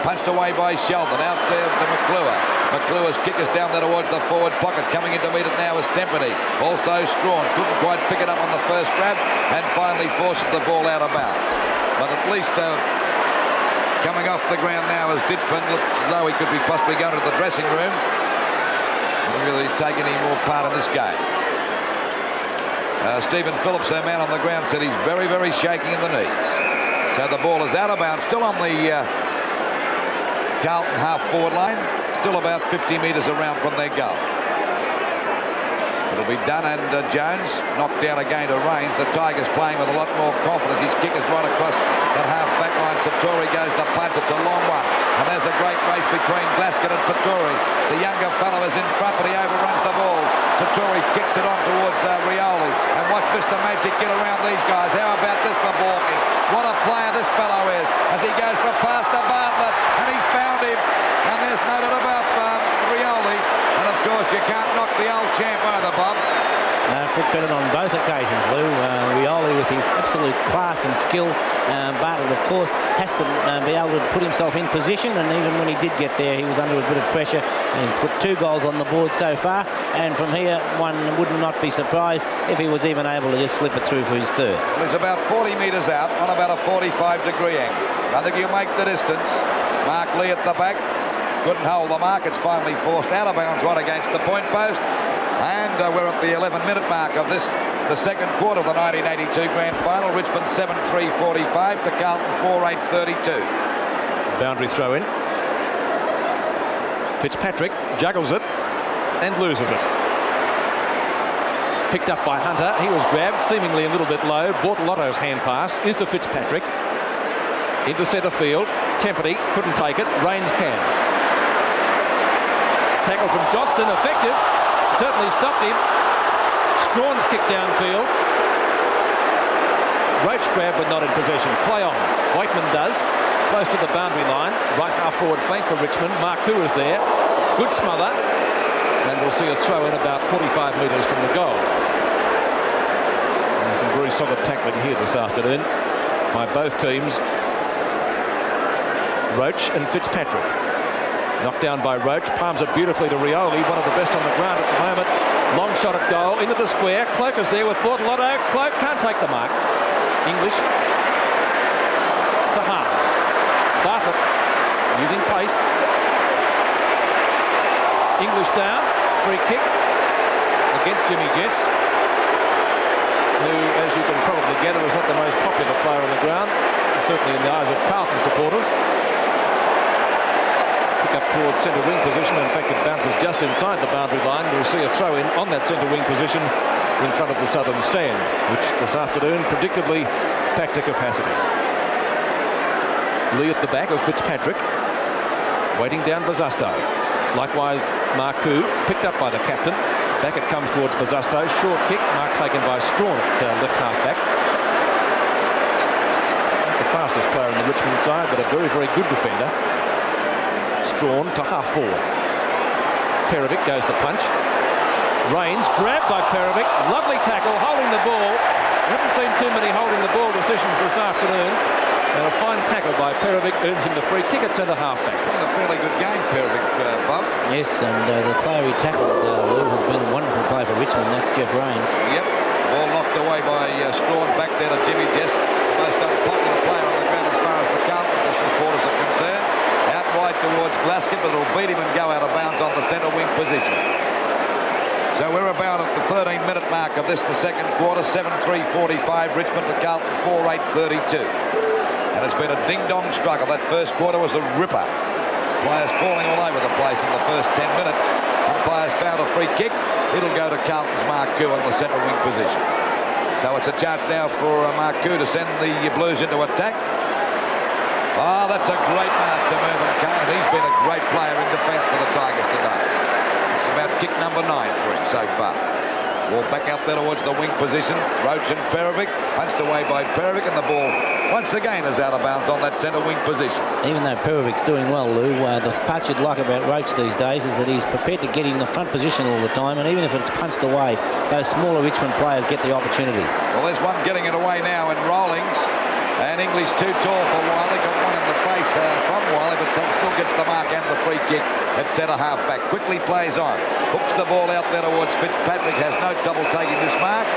Punched away by Sheldon. Out there to McClure. McClure's kick is down there towards the forward pocket. Coming in to meet it now is Tempany. Also Strawn. Couldn't quite pick it up on the first grab. And finally forces the ball out of bounds. But at least coming off the ground now as Ditchman looks as though he could be possibly going to the dressing room. Not really take any more part in this game. Stephen Phillips, their man on the ground, said he's very, very shaky in the knees. So the ball is out of bounds, still on the Carlton half-forward line, still about 50 metres around from their goal. It'll be done, and Jones knocked down again to Rains. The Tigers playing with a lot more confidence. His kick is right across that half-back line. Satori goes the punch. It's a long one. And there's a great race between Glascott and Satori. The younger fellow is in front, but he overruns the ball. Satori kicks it on towards Rioli. And watch Mr. Magic get around these guys. How about this for Borky? What a player this fellow is as he goes for a pass to Bartlett. And he's found him. And there's no doubt about Rioli. And of course, you can't knock the old champ either, Bob. Fit better on both occasions, Lou. Rioli with his absolute class and skill. Bartlett, of course, has to be able to put himself in position, and even when he did get there, he was under a bit of pressure. And he's put 2 goals on the board so far, and from here, one would not be surprised if he was even able to just slip it through for his third. Well, he's about 40 metres out on about a 45-degree angle. I think he'll make the distance. Mark Lee at the back. Couldn't hold the mark. It's finally forced out of bounds right against the point post. And we're at the 11-minute mark of this, the second quarter of the 1982 Grand Final. Richmond 7-3-45 to Carlton 4-8-32. Boundary throw in. Fitzpatrick juggles it and loses it. Picked up by Hunter. He was grabbed, seemingly a little bit low. Bortolotto's hand pass is to Fitzpatrick. Into centre field. Temperty couldn't take it. Rains can. Tackle from Johnston, effective. Certainly stopped him. Strawn's kick downfield. Roach grabbed but not in possession. Play on. Waitman does. Close to the boundary line. Right half forward flank for Richmond. Marku is there. Good smother. And we'll see a throw in about 45 metres from the goal. And some very solid tackling here this afternoon by both teams. Roach and Fitzpatrick. Knocked down by Roach, palms it beautifully to Rioli, one of the best on the ground at the moment. Long shot at goal, into the square. Cloak is there with Bortolotto. Cloak can't take the mark. English to Hart. Bartlett using pace. English down, free kick against Jimmy Jess, who, as you can probably gather, is not the most popular player on the ground, certainly in the eyes of Carlton supporters. Up towards centre wing position. In fact, it bounces just inside the boundary line. We'll see a throw in on that centre wing position in front of the southern stand, which this afternoon predictably packed to capacity. Lee at the back of Fitzpatrick, waiting down Bazasto. Likewise, Marku picked up by the captain. Back it comes towards Bazasto. Short kick, mark taken by Strawn at left half back. Not the fastest player on the Richmond side, but a very, very good defender. Strawn to half forward. Perovic goes the punch. Rains grabbed by Perovic. Lovely tackle, holding the ball. Haven't seen too many holding the ball decisions this afternoon. And a fine tackle by Perovic earns him the free kick at centre half back. Been a fairly good game, Perovic, Bob. Yes, and the player he tackled, Lou, has been a wonderful player for Richmond. That's Jeff Rains. Yep. Ball knocked away by Strawn back there to Jimmy Jess. The most unpopular player on the ground as far as the Carlton supporters are concerned. Out wide towards Glasgow, but it'll beat him and go out of bounds on the centre wing position. So we're about at the 13-minute mark of this, the second quarter. 7-3-45, Richmond to Carlton 4-8-32. And it's been a ding-dong struggle. That first quarter was a ripper. Players falling all over the place in the first 10 minutes. Umpires found a free kick. It'll go to Carlton's Marku in the centre wing position. So it's a chance now for Marku to send the Blues into attack. Oh, that's a great mark to Mervyn Kane. He's been a great player in defence for the Tigers today. It's about kick number 9 for him so far. Ball back out there towards the wing position. Roach and Perovic, punched away by Perovic, and the ball once again is out of bounds on that centre wing position. Even though Perovic's doing well, Lou, the part you'd like about Roach these days is that he's prepared to get in the front position all the time, and even if it's punched away, those smaller Richmond players get the opportunity. Well, there's one getting it away now in Rawlings. And English too tall for Wiley. Got one in the face there from Wiley, but still gets the mark and the free kick at centre half back. Quickly plays on. Hooks the ball out there towards Fitzpatrick. Has no trouble taking this mark.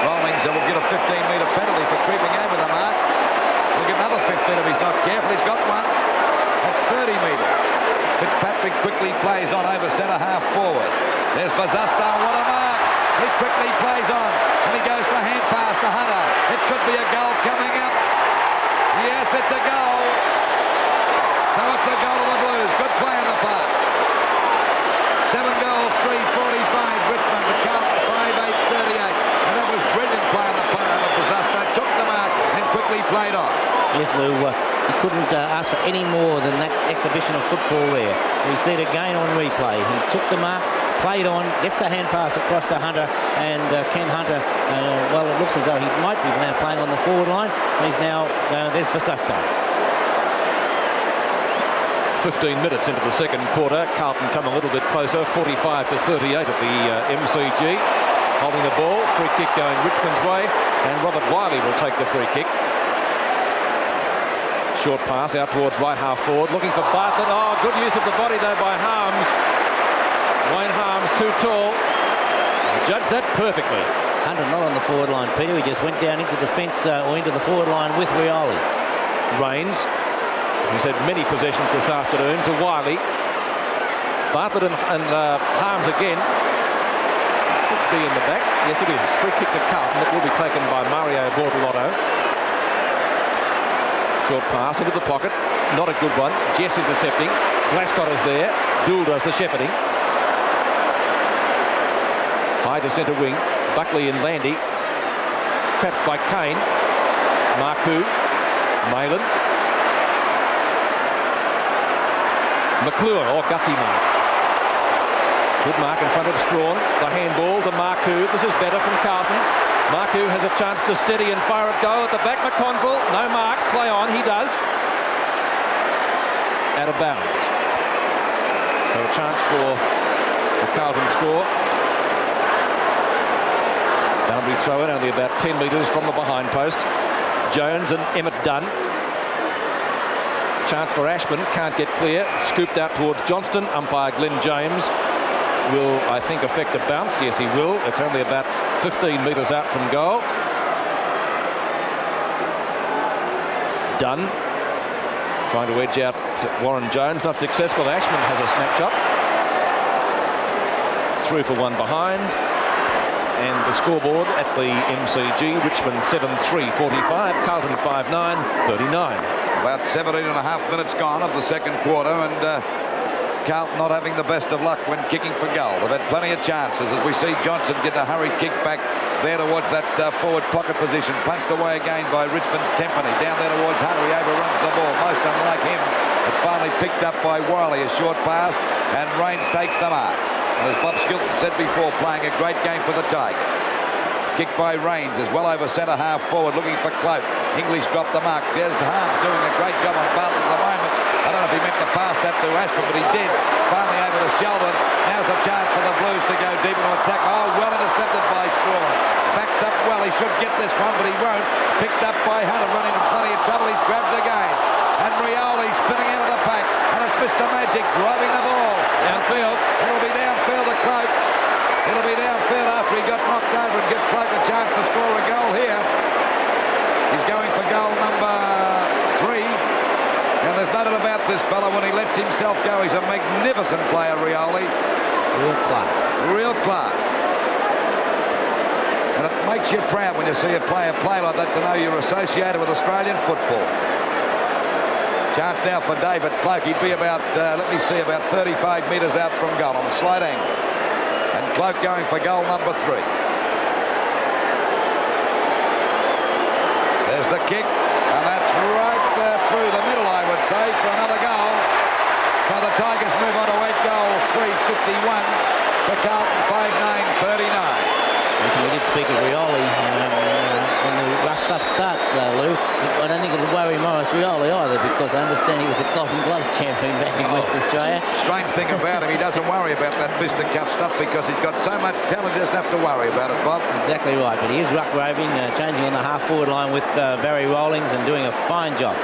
Rawlings will get a 15-metre penalty for creeping over the mark. He'll get another 15 if he's not careful. He's got one. That's 30 metres. Fitzpatrick quickly plays on over centre half forward. There's Bazasto. What a mark. He quickly plays on. And he goes for a hand pass to Hunter. It could be a goal coming up. Yes, it's a goal. So it's a goal to the Blues. Good play on the part. 7 goals, 3-45. Richmond to Carlton 5-8-38. And that was brilliant play on the part of Bazasto. Took the mark and quickly played on. Yes, Lou, he couldn't ask for any more than that exhibition of football there. We see it again on replay. He took the mark, played on, gets a hand pass across to Hunter, and Ken Hunter, well, it looks as though he might be now playing on the forward line. He's now, there's Bazasto. 15 minutes into the second quarter. Carlton come a little bit closer, 45-38 at the MCG. holding the ball. Free kick going Richmond's way, and Robert Wiley will take the free kick. Short pass out towards right half forward, looking for Bartlett. Oh, good use of the body though by Harms. Wayne Harms, too tall. Judged that perfectly. Hunter not on the forward line, Peter. He just went down into defence or into the forward line with Rioli. Rains, who's had many possessions this afternoon, to Wiley. Bartlett and Harms again. Could be in the back. Yes, it is. Free kick to Carlton. It will be taken by Mario Bortolotto. Short pass into the pocket. Not a good one. Jess intercepting. Glascott is there. Dool does the shepherding. High to centre wing. Buckley and Landy. Trapped by Kane. Marku. Malin. McClure. Oh, gutsy mark. Good mark in front of Strawn. The handball to Marku. This is better from Carlton. Marku has a chance to steady and fire a goal at the back. McConville. No mark. Play on. He does. Out of bounds. So a chance for the Carlton score. Boundary throw in, only about 10 metres from the behind post. Jones and Emmett Dunn. Chance for Ashman. Can't get clear. Scooped out towards Johnston. Umpire Glenn James will, I think, affect a bounce. Yes, he will. It's only about 15 metres out from goal. Dunn trying to edge out Warren Jones. Not successful. Ashman has a snapshot. Through for one behind. And the scoreboard at the MCG, Richmond 7-3, 45, Carlton 5-9, 39. About 17 and a half minutes gone of the second quarter, and Carlton not having the best of luck when kicking for goal. They've had plenty of chances as we see Johnson get a hurried kick back there towards that forward pocket position. Punched away again by Richmond's Tempany. Down there towards Hunter. He overruns the ball. Most unlike him. It's finally picked up by Wiley. A short pass, and Rains takes the mark. And as Bob Skilton said before, playing a great game for the Tigers. Kick by Rains is well over centre half forward, looking for Cloak. English dropped the mark. There's Harms doing a great job on Bartlett at the moment. I don't know if he meant to pass that to Ashman, but he did. Finally over to Sheldon. Now's a chance for the Blues to go deep into attack. Oh, well intercepted by Strawn. Backs up well. He should get this one, but he won't. Picked up by Hunter, running in plenty of trouble. He's grabbed again. And Rioli spinning out of the pack. And it's Mr. Magic driving the ball downfield. It'll be downfield to Cloak. It'll be downfield after he got knocked over, and give Cloak a chance to score a goal here. He's going for goal number 3. And there's no doubt about this fella when he lets himself go. He's a magnificent player, Rioli. Real class. Real class. And it makes you proud when you see a player play like that, to know you're associated with Australian football. Chance now for David Cloak. He'd be about, let me see, about 35 metres out from goal on a slight angle. And Cloak going for goal number 3. There's the kick. And that's right through the middle, I would say, for another goal. So the Tigers move on to 8 goals, 351. The Carlton 5-9, 39. Yes, we did speak of Rioli when the rough stuff starts, Lou. I don't think it'll worry Morris Rioli either, because I understand he was a Golden Gloves champion back in West Australia. Strange thing about him, he doesn't worry about that fisticuff stuff because he's got so much talent, he doesn't have to worry about it, Bob. Exactly right, but he is ruck roving, changing on the half-forward line with Barry Rawlings and doing a fine job.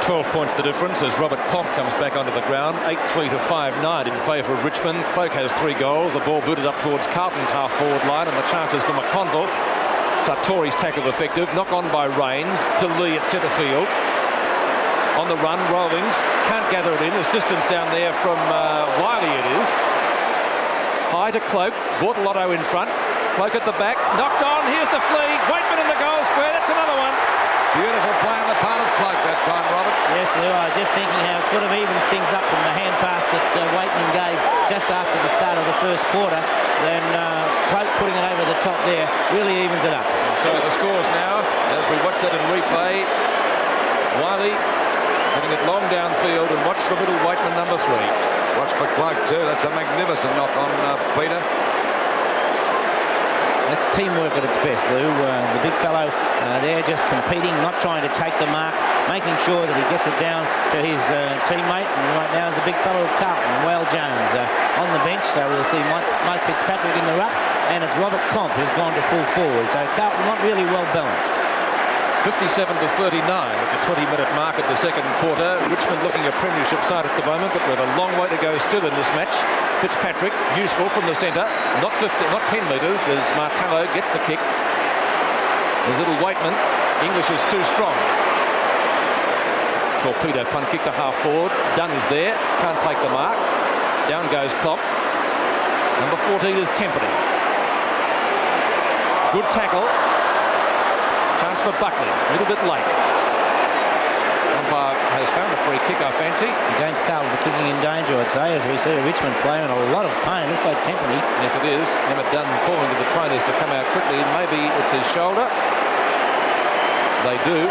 12 points the difference as Robert Clock comes back onto the ground. 8-3 to 5-9 in favour of Richmond. Cloak has 3 goals. The ball booted up towards Carlton's half-forward line, and the chances for McConville. Sartori's tackle effective. Knock on by Rains to Lee at centre field. On the run, Rawlings can't gather it in. Assistance down there from Wiley it is. High to Cloak. Bortolotto in front. Cloak at the back. Knocked on. Here's the flea. Waitman in the goal square. That's another one. Beautiful play on the part of Cloak that time, Robert. Yes, Lou, I was just thinking how it sort of evens things up from the hand pass that Waitman gave just after the start of the first quarter. Then Cloak putting it over the top there really evens it up. So the scores now, as we watch that in replay, Wiley hitting it long downfield, and watch for middle Waitman number 3. Watch for Cloak too. That's a magnificent knock on Peter. It's teamwork at its best, Lou. The big fellow there just competing, not trying to take the mark, making sure that he gets it down to his teammate, and right now the big fellow of Carlton, Wale Jones, on the bench. So we'll see Mike Fitzpatrick in the ruck, and it's Robert Klomp who's gone to full forward. So Carlton not really well balanced. 57-39 at the 20-minute mark of the second quarter. Richmond looking a premiership side at the moment, but we have a long way to go still in this match. Fitzpatrick, useful from the centre, not 10 metres as Martello gets the kick. There's little Waitman. English is too strong. Torpedo punt kick to half forward. Dunn is there, can't take the mark. Down goes Klopp. Number 14 is Tempany. Good tackle. Chance for Buckley, a little bit late. Umpire has found a free kick, I fancy. Against Carlton for kicking in danger, I'd say, as we see a Richmond player in a lot of pain. Looks like Tempany. Yes, it is. Emmett Dunn calling to the trainers to come out quickly. Maybe it's his shoulder. They do.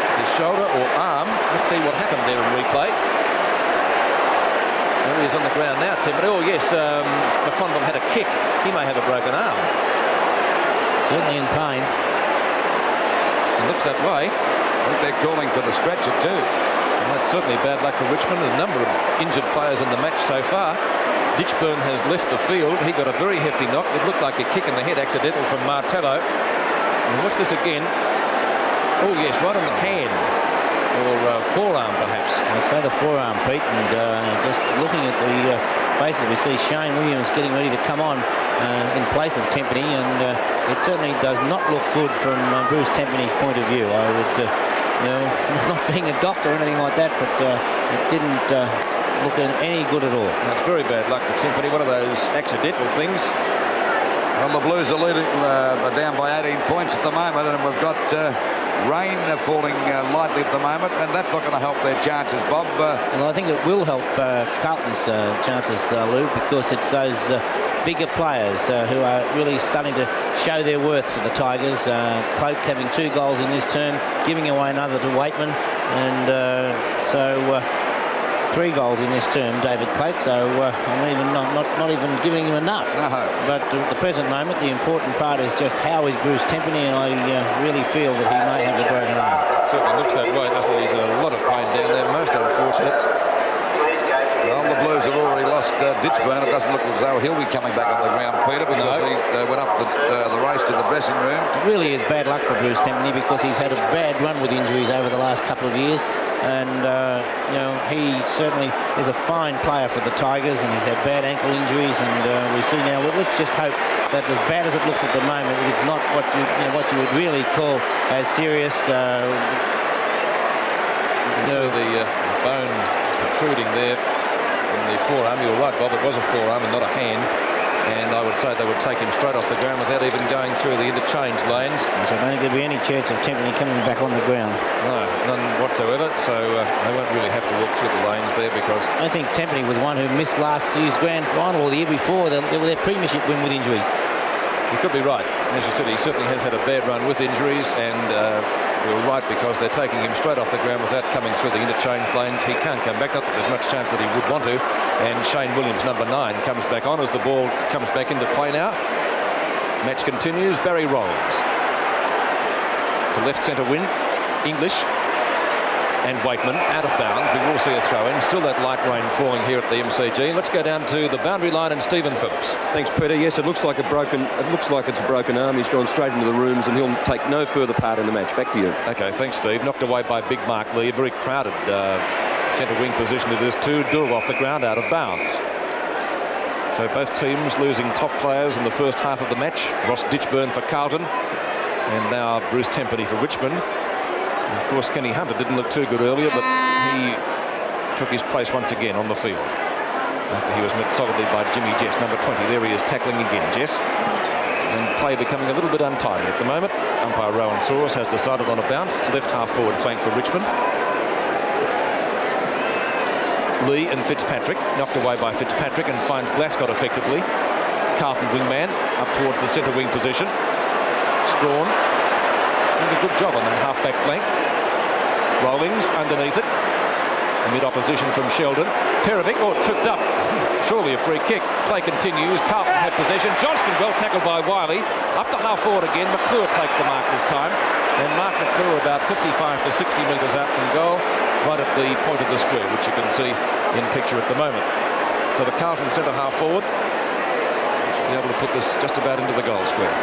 It's his shoulder or arm. Let's see what happened there in replay. There he is on the ground now, Tempany. Oh, yes, McConville had a kick. He may have a broken arm. Certainly in pain. It looks that way. I think they're calling for the stretcher too. And that's certainly bad luck for Richmond. A number of injured players in the match so far. Ditchburn has left the field. He got a very hefty knock. It looked like a kick in the head accidental from Martello. And watch this again. Oh yes, right on the hand. Or forearm perhaps. I'd say the forearm, Pete. And just looking at the faces, we see Shane Williams getting ready to come on in place of Tempany, and it certainly does not look good from Bruce Tempany's point of view. I would, not being a doctor or anything like that, but it didn't look any good at all. That's very bad luck for Tempany. One of those accidental things. Well, the Blues are leading, down by 18 points at the moment, and we've got rain falling lightly at the moment, and that's not going to help their chances, Bob. Well, I think it will help Carlton's chances, Lou, because it's those bigger players who are really starting to show their worth for the Tigers. Cloak having 2 goals in this term, giving away another to Waitman, and so 3 goals in this term, David Cloak. So I'm even not even giving him enough. No. But at the present moment, the important part is just how is Bruce Tempany, and I really feel that he may have a broken arm. It certainly looks that way, doesn't it? He's in a lot of pain down there. Most unfortunate. Well, the Blues have already lost Ditchburn. It doesn't look as though he'll be coming back on the ground, Peter, because he went up the race to the dressing room. It really is bad luck for Bruce Tempany, because he's had a bad run with injuries over the last couple of years. And, he certainly is a fine player for the Tigers, and he's had bad ankle injuries. And we see now, let's just hope that as bad as it looks at the moment, it is not what you would really call as serious. You can see the bone protruding there in the forearm. You're right, Bob, it was a forearm and not a hand. And I would say they would take him straight off the ground without even going through the interchange lanes. So I don't think there'd be any chance of Tempany coming back on the ground. No, none whatsoever. So they won't really have to walk through the lanes there, because I think Tempany was one who missed last year's grand final, or the year before, their premiership win with injury. You could be right. As you said, he certainly has had a bad run with injuries, and you're right, because they're taking him straight off the ground without coming through the interchange lanes. He can't come back, not that there's much chance that he would want to. And Shane Williams, number 9, comes back on as the ball comes back into play now. Match continues. Barry Rolls. It's a left centre win. English and Waitman out of bounds. We will see a throw in. Still that light rain falling here at the MCG. Let's go down to the boundary line and Stephen Phillips. Thanks, Peter. Yes, it looks like it's a broken arm. He's gone straight into the rooms, and he'll take no further part in the match. Back to you. Okay, thanks, Steve. Knocked away by Big Mark Lee. A very crowded centre wing position it is too. Dool off the ground, out of bounds. So both teams losing top players in the first half of the match. Ross Ditchburn for Carlton, and now Bruce Tempany for Richmond. And of course, Kenny Hunter didn't look too good earlier, but he took his place once again on the field after he was met solidly by Jimmy Jess, number 20. There he is tackling again, Jess. And play becoming a little bit untidy at the moment. Umpire Rowan Soros has decided on a bounce. Left half forward flank for Richmond. Lee and Fitzpatrick, knocked away by Fitzpatrick, and finds Glascott effectively. Carlton wingman up towards the centre wing position. Strawn doing a good job on that half-back flank. Rollings underneath it. Amid opposition from Sheldon. Perovic, tripped up. Surely a free kick. Play continues. Carlton had possession. Johnston well tackled by Wiley. Up to half forward again. McClure takes the mark this time. and Mark McClure about 55 to 60 metres out from goal, right at the point of the square, which you can see in picture at the moment. So the Carlton centre half forward should be able to put this just about into the goal square.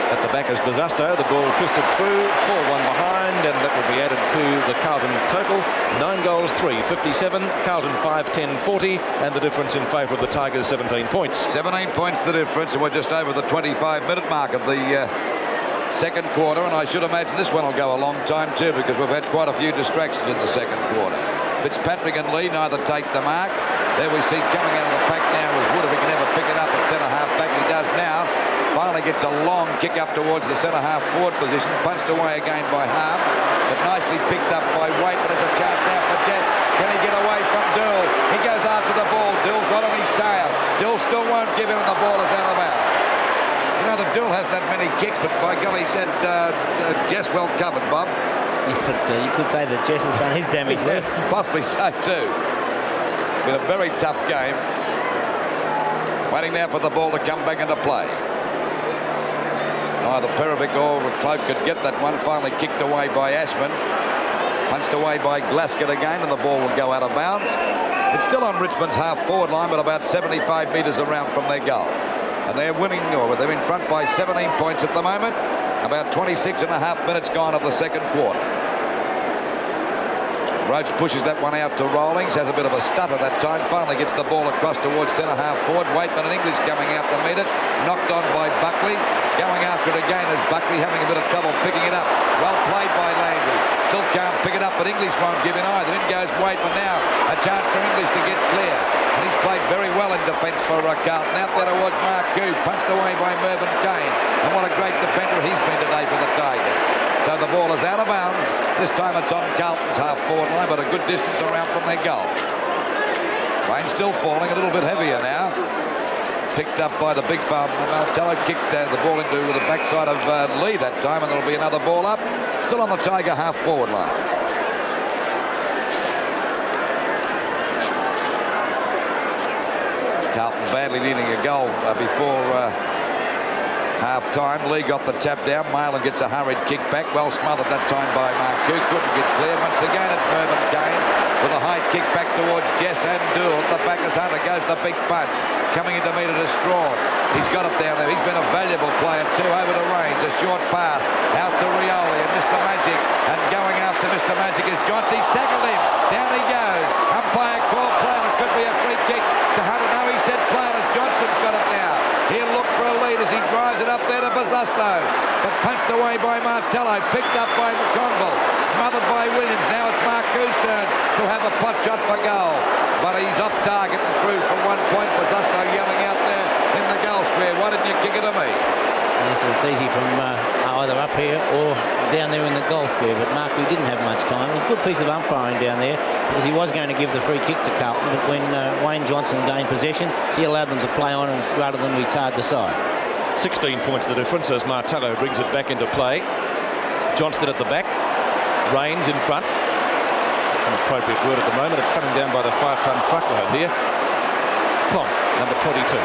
At the back is Bosustow, the ball fisted through, 4-1 behind, and that will be added to the Carlton total. 9 goals, 3, 57, Carlton 5, 10, 40, and the difference in favour of the Tigers, 17 points. 17 points the difference, and we're just over the 25-minute mark of the second quarter, and I should imagine this one will go a long time too, because we've had quite a few distractions in the second quarter. Fitzpatrick and Lee neither take the mark. There we see coming out of the pack now is Wood, if he can ever pick it up at centre half back. He does now. Finally gets a long kick up towards the centre half forward position, punched away again by Harms, but nicely picked up by Waite. But there's a chance now for Jess. Can he get away from Dill? He goes after the ball. Dill's not on his tail. Dill still won't give in, and the ball is out of bounds. You know that Dill hasn't had many kicks, but by golly, he said Jess well covered, Bob. Yes, but you could say that Jess has done his damage there. Possibly so too. Been a very tough game. Waiting now for the ball to come back into play. Either Perovic or Cloak could get that one. Finally kicked away by Ashman. Punched away by Glasgow again, and the ball will go out of bounds. It's still on Richmond's half-forward line, but about 75 metres around from their goal. And they're winning, or they're in front by 17 points at the moment. About 26 and a half minutes gone of the second quarter. Rhodes pushes that one out to Rawlings, has a bit of a stutter that time, finally gets the ball across towards centre half forward. Waitman and English coming out to meet it, knocked on by Buckley. Going after it again as Buckley having a bit of trouble picking it up. Well played by Landry. Still can't pick it up, but English won't give in either. In goes Waitman now. A chance for English to get clear. And he's played very well in defence for Carlton. Out there towards Marcoux, punched away by Mervyn Kane. And what a great defender he's been today for the Tigers. So the ball is out of bounds. This time it's on Carlton's half-forward line, but a good distance around from their goal. Rain still falling, a little bit heavier now. Picked up by the big fella. Martello kicked the ball into the backside of Lee that time, and there'll be another ball up. Still on the Tiger half-forward line. Carlton badly needing a goal before half-time. Lee got the tap down. Maitland gets a hurried kick back. Well smothered that time by Marcoux. Couldn't get clear. Once again, it's Mervyn Kane with a high kick back towards Jess and Dool. At the back as Hunter goes the big punch. Coming into meet it is Strawn. He's got it down there. He's been a valuable player too. Over the range. A short pass out to Rioli and Mr. Magic. And going after Mr. Magic is Johnson's tackled him. Down he goes. Umpire called play. It could be a free kick to Hunter. No, he said play as Johnson's got it now. He'll look for a lead as he drives it up there to Bosustow. But punched away by Martello. Picked up by McConville. Smothered by Williams. Now it's Marcoux's turn to have a pot shot for goal. But he's off target and through for 1 point. Bosustow yelling out there in the goal square. Why didn't you kick it to me? Yes, well, it's easy from either up here or down there in the goal square, but Marcoux didn't have much time. It was a good piece of umpiring down there because he was going to give the free kick to Carlton, but when Wayne Johnson gained possession, he allowed them to play on rather than retard the side. 16 points the difference as Martello brings it back into play. Johnston at the back, Rains in front. An appropriate word at the moment. It's coming down by the 5-ton truckload here. Clonk, number 22.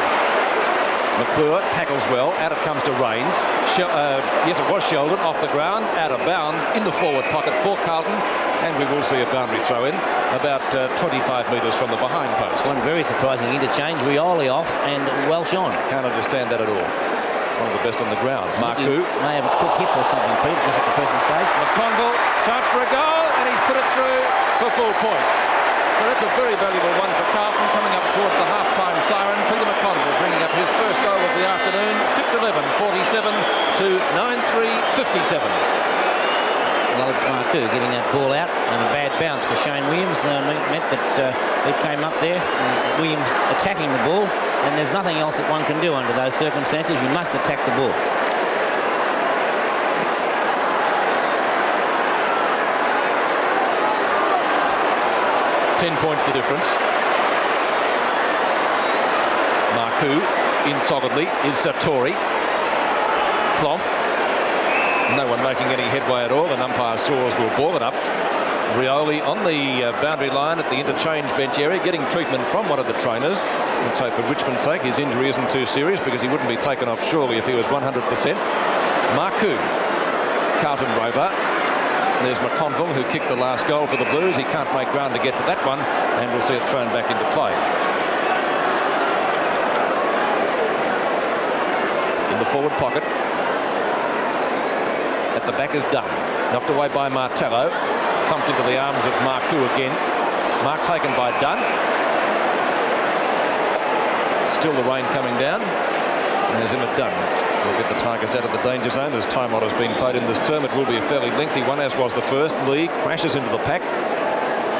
McClure tackles well. Out it comes to Rains. Yes, it was Sheldon off the ground, out of bounds in the forward pocket for Carlton, and we will see a boundary throw in about 25 metres from the behind post. One very surprising interchange. Rioli off and Welsh on. Can't understand that at all. One of the best on the ground. Marcoux may have a quick hip or something, Pete, just at the present stage. McConville, chance for a goal, and he's put it through for full points. So that's a very valuable one for Carlton coming up towards the half-time siren. Peter McConville bringing up his first goal of the afternoon. 6-11, 47 to 9-3, 57. Well, it's Marcoux getting that ball out, and a bad bounce for Shane Williams meant that it came up there. And Williams attacking the ball, and there's nothing else that one can do under those circumstances. You must attack the ball. Points the difference. Marcoux in solidly is Sartori. Clomp No one making any headway at all. The umpire saws will ball it up. Rioli on the boundary line at the interchange bench area, getting treatment from one of the trainers. Let's hope for Richmond's sake his injury isn't too serious, because he wouldn't be taken off surely if he was 100%. Marcoux, Carlton rover. There's McConville, who kicked the last goal for the Blues. He can't make ground to get to that one, and we'll see it thrown back into play. In the forward pocket. At the back is Dunn. Knocked away by Martello. Thumped into the arms of Marcoux again. Mark taken by Dunn. Still the rain coming down. And there's Emmett Dunn. We'll get the Tigers out of the danger zone. As time on has been played in this term, it will be a fairly lengthy one, as was the first. Lee crashes into the pack.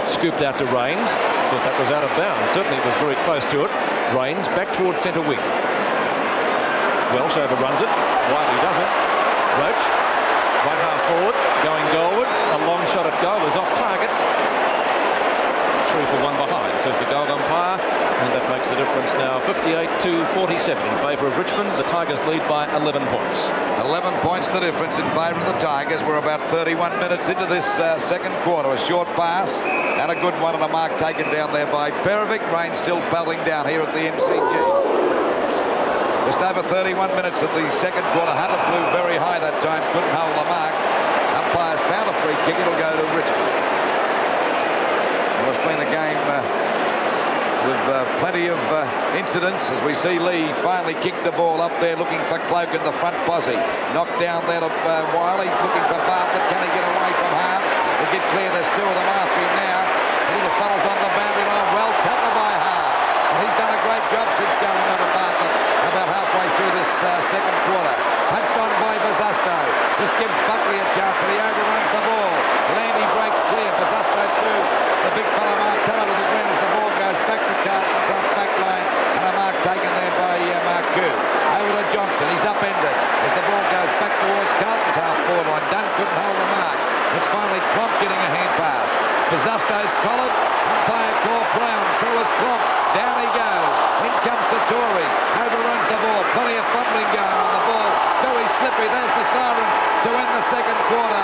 Scooped out to Rains. Thought that was out of bounds. Certainly it was very close to it. Rains back towards centre wing. Welsh overruns it. Wiley does it. Roach. Right half forward, going goalwards. A long shot at goal is off target. 3 for 1 behind, says the goal umpire, and that makes the difference now 58-47 in favour of Richmond. The Tigers lead by 11 points. 11 points the difference in favour of the Tigers. We're about 31 minutes into this second quarter. A short pass and a good one, and a mark taken down there by Perovic. Rain still pelting down here at the MCG. Just over 31 minutes of the second quarter. Hunter flew very high that time, couldn't hold the mark. Umpires found a free kick. It'll go to Richmond. Well, it's been a game with plenty of incidents, as we see Lee finally kick the ball up there, looking for Cloak in the front posse. Knocked down there to Wiley, looking for Bartlett. Can he get away from Harms? To get clear, there's two of them after him now. The little fella's on the boundary line. Well tackled by Harms. And he's done a great job since going on to Bartlett about halfway through this second quarter. Punched on by Bazasto. This gives Buckley a chance, but he overruns the ball. Landy breaks clear. Bazasto through the big fella Martello to the ground as the ball goes back to Carlton's off back line, and a mark taken there by Marcoux. Over to Johnson. He's upended as the ball goes back towards Carlton's half forward line. Dunn couldn't hold the mark. It's finally Klomp getting a hand pass. Bazasto's collared. Umpire call play on. So is Klomp. Down he goes. In comes Satori. Overruns the ball. Plenty of fumbling going on the ball. Very slippery. There's the siren to end the second quarter.